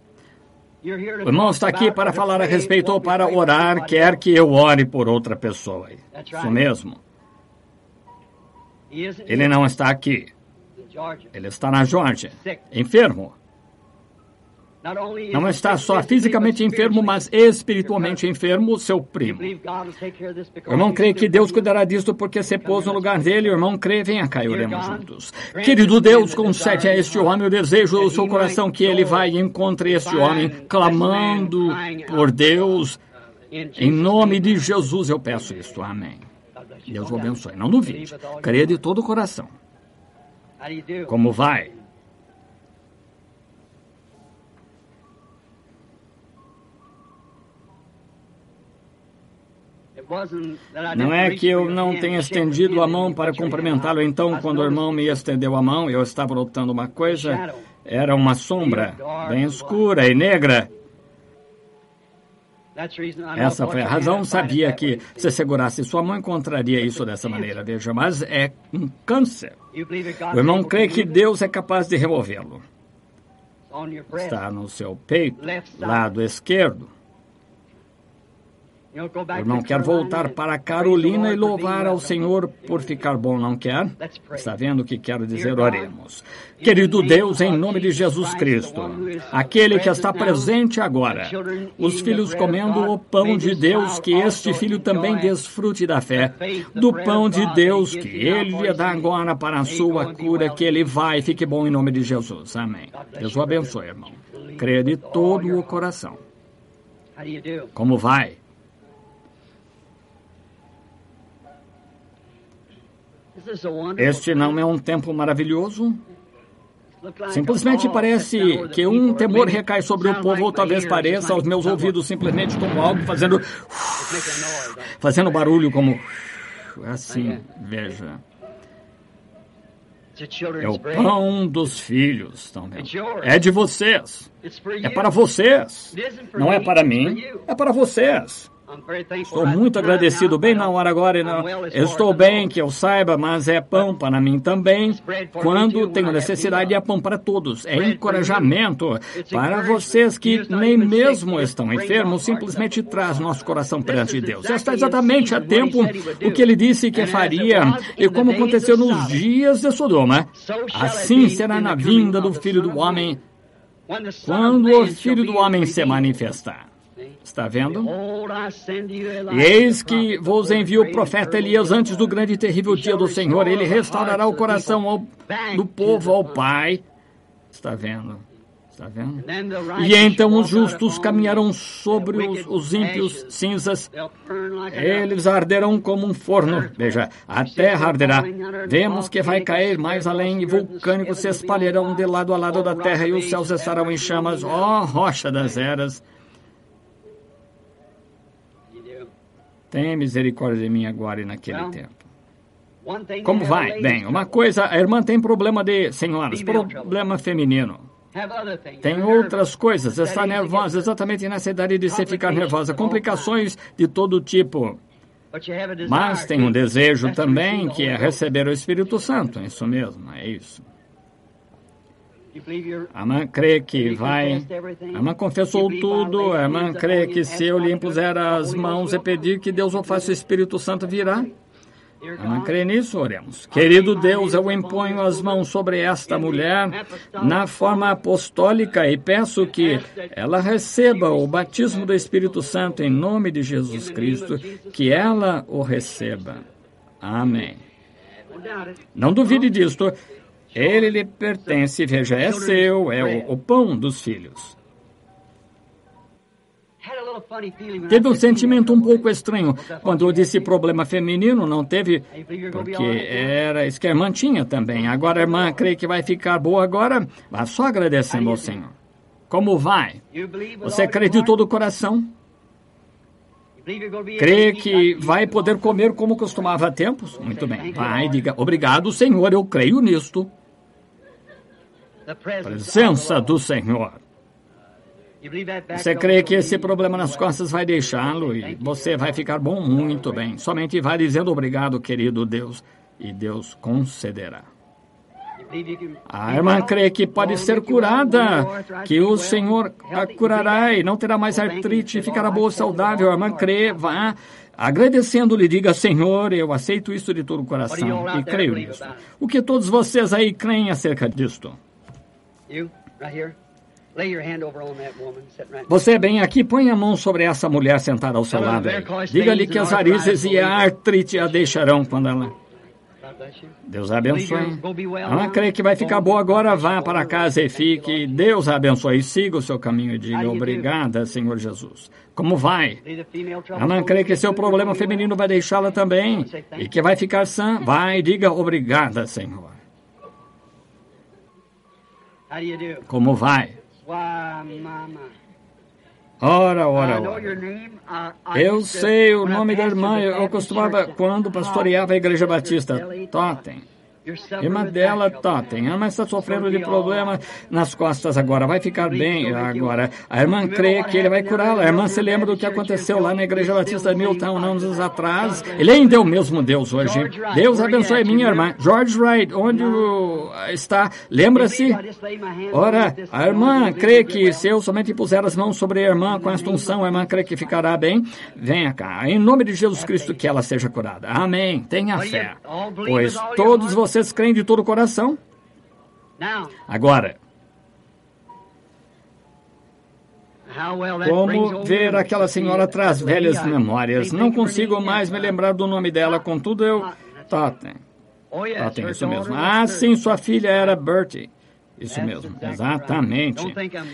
O irmão está aqui para falar a respeito ou para orar, quer que eu ore por outra pessoa. Isso mesmo. Ele não está aqui. Ele está na Geórgia, enfermo. Não está só fisicamente enfermo, mas espiritualmente enfermo, seu primo. O irmão crê que Deus cuidará disto porque se pôs no lugar dele. O irmão crê, venha cá e oremos juntos. Querido Deus, concede a este homem o desejo do seu coração que ele vai e encontre este homem clamando por Deus. Em nome de Jesus eu peço isto. Amém. Deus o abençoe. Não duvide. Crê de todo o coração. Como vai? Não é que eu não tenha estendido a mão para cumprimentá-lo. Então, quando o irmão me estendeu a mão, eu estava notando uma coisa. Era uma sombra bem escura e negra. Essa foi a razão. Sabia que se segurasse sua mão, encontraria isso dessa maneira. Veja, mas é um câncer. O irmão crê que Deus é capaz de removê-lo. Está no seu peito, lado esquerdo. O irmão quer voltar para Carolina e louvar ao Senhor por ficar bom, não quer? Está vendo o que quero dizer? Oremos. Querido Deus, em nome de Jesus Cristo, aquele que está presente agora, os filhos comendo o pão de Deus, que este filho também desfrute da fé, do pão de Deus que ele lhe dá agora para a sua cura, que ele vai e fique bom em nome de Jesus. Amém. Deus o abençoe, irmão. Creia de todo o coração. Como vai? Este não é um tempo maravilhoso? Simplesmente parece que um temor recai sobre o povo, ou talvez pareça aos meus ouvidos simplesmente como algo fazendo barulho como assim, veja. É o pão dos filhos, estão vendo? É de vocês. É para vocês. Não é para mim, é para vocês. Estou muito agradecido, bem na hora agora. Estou bem, que eu saiba, mas é pão para mim também. Quando tenho necessidade, é pão para todos. É encorajamento para vocês que nem mesmo estão enfermos, simplesmente traz nosso coração perante Deus. Está exatamente a tempo o que ele disse que faria, e como aconteceu nos dias de Sodoma, assim será na vinda do Filho do Homem, quando o Filho do Homem se manifestar. Está vendo? E eis que vos envio o profeta Elias antes do grande e terrível dia do Senhor. Ele restaurará o coração do povo ao Pai. Está vendo? Está vendo? E então os justos caminharão sobre os ímpios cinzas. Eles arderão como um forno. Veja, a terra arderá. Vemos que vai cair mais além e vulcânicos se espalharão de lado a lado da terra e os céus estarão em chamas. Ó, rocha das eras! Tenha misericórdia de mim agora e naquele tempo. Como vai? Bem, uma coisa, a irmã tem problema de, senhoras, problema feminino. Tem outras coisas, está nervosa, exatamente nessa idade de se ficar nervosa, complicações de todo tipo. Mas tem um desejo também, que é receber o Espírito Santo, isso mesmo, é isso. A irmã crê que vai. A irmã confessou tudo. A irmã crê que se eu lhe impuser as mãos e pedir que Deus o faça, o Espírito Santo virá. A irmã crê nisso? Oremos. Querido Deus, eu imponho as mãos sobre esta mulher na forma apostólica e peço que ela receba o batismo do Espírito Santo em nome de Jesus Cristo, que ela o receba. Amém. Não duvide disto. Ele lhe pertence, veja, é seu, é o pão dos filhos. Teve um sentimento um pouco estranho quando eu disse problema feminino, não teve, porque era isso que a irmã tinha também. Agora a irmã crê que vai ficar boa agora, vá só agradecendo ao Senhor. Como vai? Você crê de todo o coração? Crê que vai poder comer como costumava há tempos? Muito bem, vai, diga, obrigado, Senhor, eu creio nisto. Presença do Senhor. Você crê que esse problema nas costas vai deixá-lo e você vai ficar bom? Muito bem. Somente vai dizendo obrigado, querido Deus, e Deus concederá. A irmã crê que pode ser curada, que o Senhor a curará e não terá mais artrite, ficará boa, saudável. A irmã crê, vá agradecendo-lhe, diga: Senhor, eu aceito isso de todo o coração e creio nisso. O que todos vocês aí creem acerca disto? Você bem aqui, põe a mão sobre essa mulher sentada ao seu lado aí. Diga-lhe que as varizes e a artrite a deixarão quando ela... Deus a abençoe. Ela crê que vai ficar boa agora, vá para casa e fique. Deus a abençoe. Siga o seu caminho e diga: obrigada, Senhor Jesus. Como vai? Ela crê que seu problema feminino vai deixá-la também e que vai ficar sã. Vai, diga: obrigada, Senhor. Como vai? Ora. Eu sei o nome da irmã. Eu costumava, quando pastoreava a Igreja Batista, Totem. Irmã dela, Totem. A irmã está sofrendo de problema nas costas agora. Vai ficar bem agora. A irmã crê que ele vai curá-la. A irmã se lembra do que aconteceu lá na Igreja Batista de Milltown anos atrás. Ele ainda é o mesmo Deus hoje. Deus abençoe minha irmã. George Wright, onde está? Lembra-se? Ora, a irmã crê que se eu somente puser as mãos sobre a irmã com esta unção, a irmã crê que ficará bem. Venha cá. Em nome de Jesus Cristo, que ela seja curada. Amém. Tenha fé. Pois todos vocês creem de todo o coração? Agora, como ver aquela senhora traz velhas memórias? Não consigo mais me lembrar do nome dela, contudo eu... Totem, isso mesmo. Ah, sim, sua filha era Bertie. Isso mesmo, exatamente.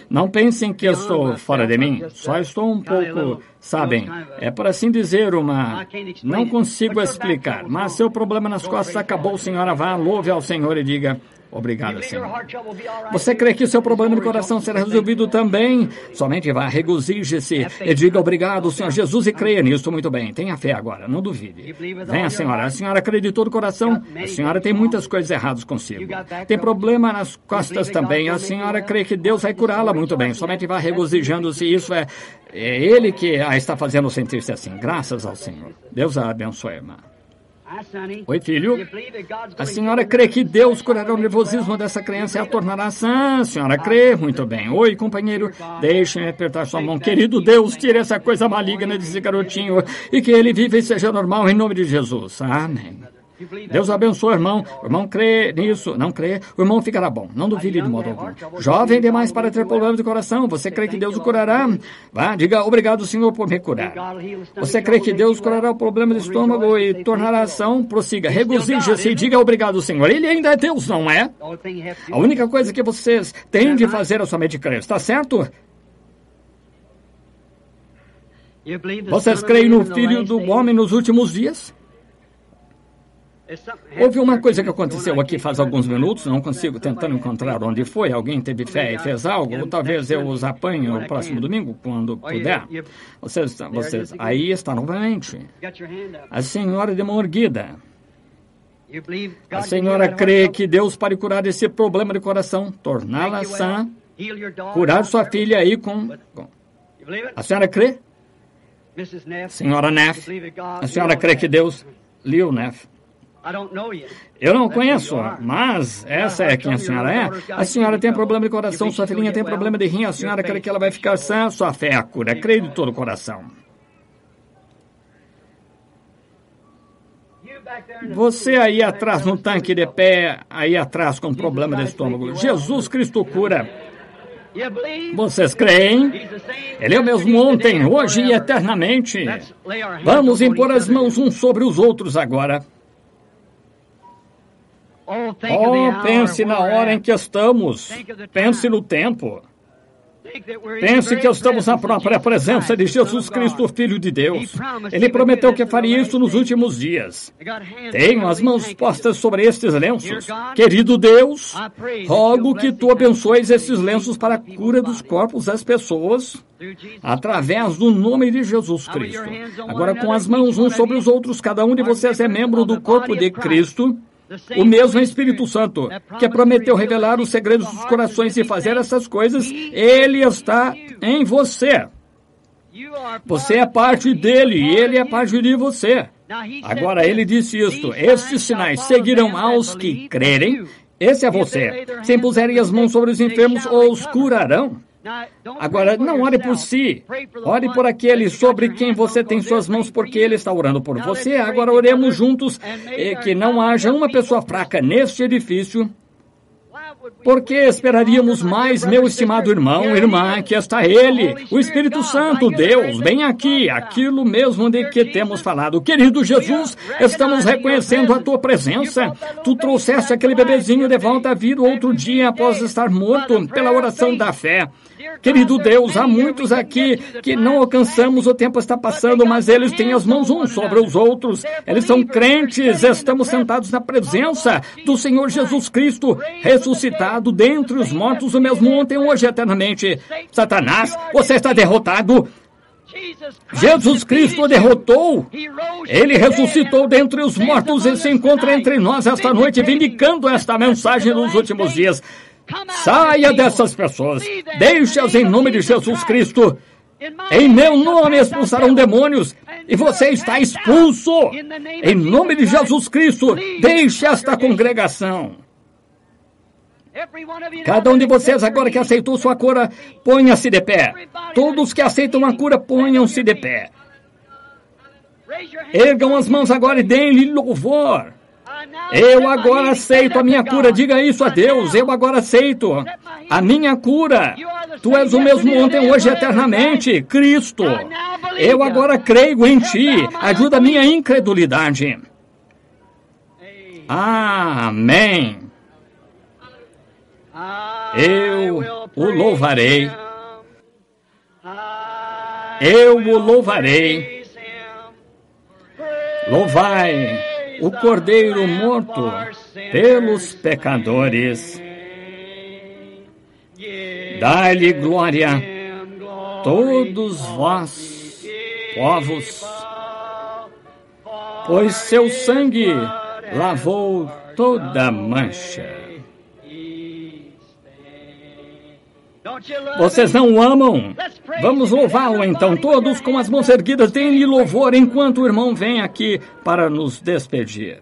Não pensem que eu estou fora de mim, só estou um pouco, sabem, é por assim dizer uma... Não consigo explicar, mas seu problema nas costas acabou, senhora, vá, louve ao Senhor e diga: obrigado, Senhor. Você crê que seu problema de coração será resolvido também? Somente vá, regozije-se e diga: obrigado, Senhor Jesus, e creia nisso. Muito bem, tenha fé agora, não duvide. Venha, senhora. A senhora acreditou no coração? A senhora tem muitas coisas erradas consigo. Tem problema nas costas também. A senhora crê que Deus vai curá-la? Muito bem, somente vá regozijando-se. Isso é Ele que a está fazendo sentir-se assim. Graças ao Senhor. Deus a abençoe, irmã. Oi, filho. A senhora crê que Deus curará o nervosismo dessa criança e a tornará sã? A senhora crê? Muito bem. Oi, companheiro. Deixe-me apertar sua mão. Querido Deus, tire essa coisa maligna desse garotinho e que ele viva e seja normal em nome de Jesus. Amém. Deus abençoe, irmão. O irmão crê nisso. Não crê? O irmão ficará bom. Não duvide de modo algum. Jovem demais para ter problemas de coração. Você crê que Deus o curará? Vá, diga: obrigado, Senhor, por me curar. Você crê que Deus curará o problema do estômago e tornará ação? Prossiga. Regozije-se e diga: obrigado, Senhor. Ele ainda é Deus, não é? A única coisa que vocês têm de fazer é somente crer. Está certo? Vocês creem no Filho do Homem nos últimos dias? Houve uma coisa que aconteceu aqui faz alguns minutos, não consigo tentando encontrar onde foi. Alguém teve fé e fez algo, ou talvez eu os apanhe no próximo domingo, quando puder. Vocês aí está novamente. A senhora de mão erguida. A senhora crê que Deus pode curar esse problema de coração, torná-la sã, curar sua filha aí com... A senhora crê? Senhora Neff, a senhora crê que Deus... Lil Neff. Eu não conheço, mas essa é quem a senhora é. A senhora tem problema de coração, sua filhinha tem problema de rim, a senhora crê que ela vai ficar sã, sua fé é a cura, crê de todo o coração. Você aí atrás no tanque de pé, aí atrás com problema de estômago, Jesus Cristo cura. Vocês creem? Ele é o mesmo ontem, hoje e eternamente. Vamos impor as mãos uns sobre os outros agora. Pense na hora em que estamos. Pense no tempo. Pense que estamos na própria presença de Jesus Cristo, Filho de Deus. Ele prometeu que faria isso nos últimos dias. Tenho as mãos postas sobre estes lenços. Querido Deus, rogo que tu abençoes esses lenços para a cura dos corpos das pessoas, através do nome de Jesus Cristo. Agora, com as mãos uns sobre os outros, cada um de vocês é membro do corpo de Cristo. O mesmo Espírito Santo, que prometeu revelar os segredos dos corações e fazer essas coisas, ele está em você. Você é parte dele e ele é parte de você. Agora, ele disse isto: estes sinais seguirão aos que crerem. Esse é você. Se impuserem as mãos sobre os enfermos, os curarão. Agora, não ore por si. Ore por aquele sobre quem você tem suas mãos, porque ele está orando por você. Agora, oremos juntos e que não haja uma pessoa fraca neste edifício. Porque esperaríamos mais, meu estimado irmão, irmã, que está ele, o Espírito Santo, Deus, bem aqui, aquilo mesmo de que temos falado. Querido Jesus, estamos reconhecendo a tua presença. Tu trouxeste aquele bebezinho de volta à vida outro dia após estar morto pela oração da fé. Querido Deus, há muitos aqui que não alcançamos, o tempo está passando, mas eles têm as mãos uns sobre os outros. Eles são crentes, estamos sentados na presença do Senhor Jesus Cristo, ressuscitado dentre os mortos, o mesmo ontem, hoje, eternamente. Satanás, você está derrotado. Jesus Cristo derrotou. Ele ressuscitou dentre os mortos e se encontra entre nós esta noite, vindicando esta mensagem nos últimos dias. Saia dessas pessoas, deixe-as em nome de Jesus Cristo. Em meu nome expulsarão demônios e você está expulso. Em nome de Jesus Cristo, deixe esta congregação. Cada um de vocês agora que aceitou sua cura, ponha-se de pé. Todos que aceitam a cura, ponham-se de pé. Ergam as mãos agora e deem-lhe louvor. Eu agora aceito a minha cura. Diga isso a Deus. Eu agora aceito a minha cura. Tu és o mesmo ontem, hoje, eternamente. Cristo. Eu agora creio em Ti. Ajuda a minha incredulidade. Amém. Eu o louvarei. Eu o louvarei. Louvai o Cordeiro morto pelos pecadores. Dai-lhe glória, todos vós, povos, pois seu sangue lavou toda mancha. Vocês não o amam? Vamos louvá-lo então, todos com as mãos erguidas, deem-lhe louvor enquanto o irmão vem aqui para nos despedir.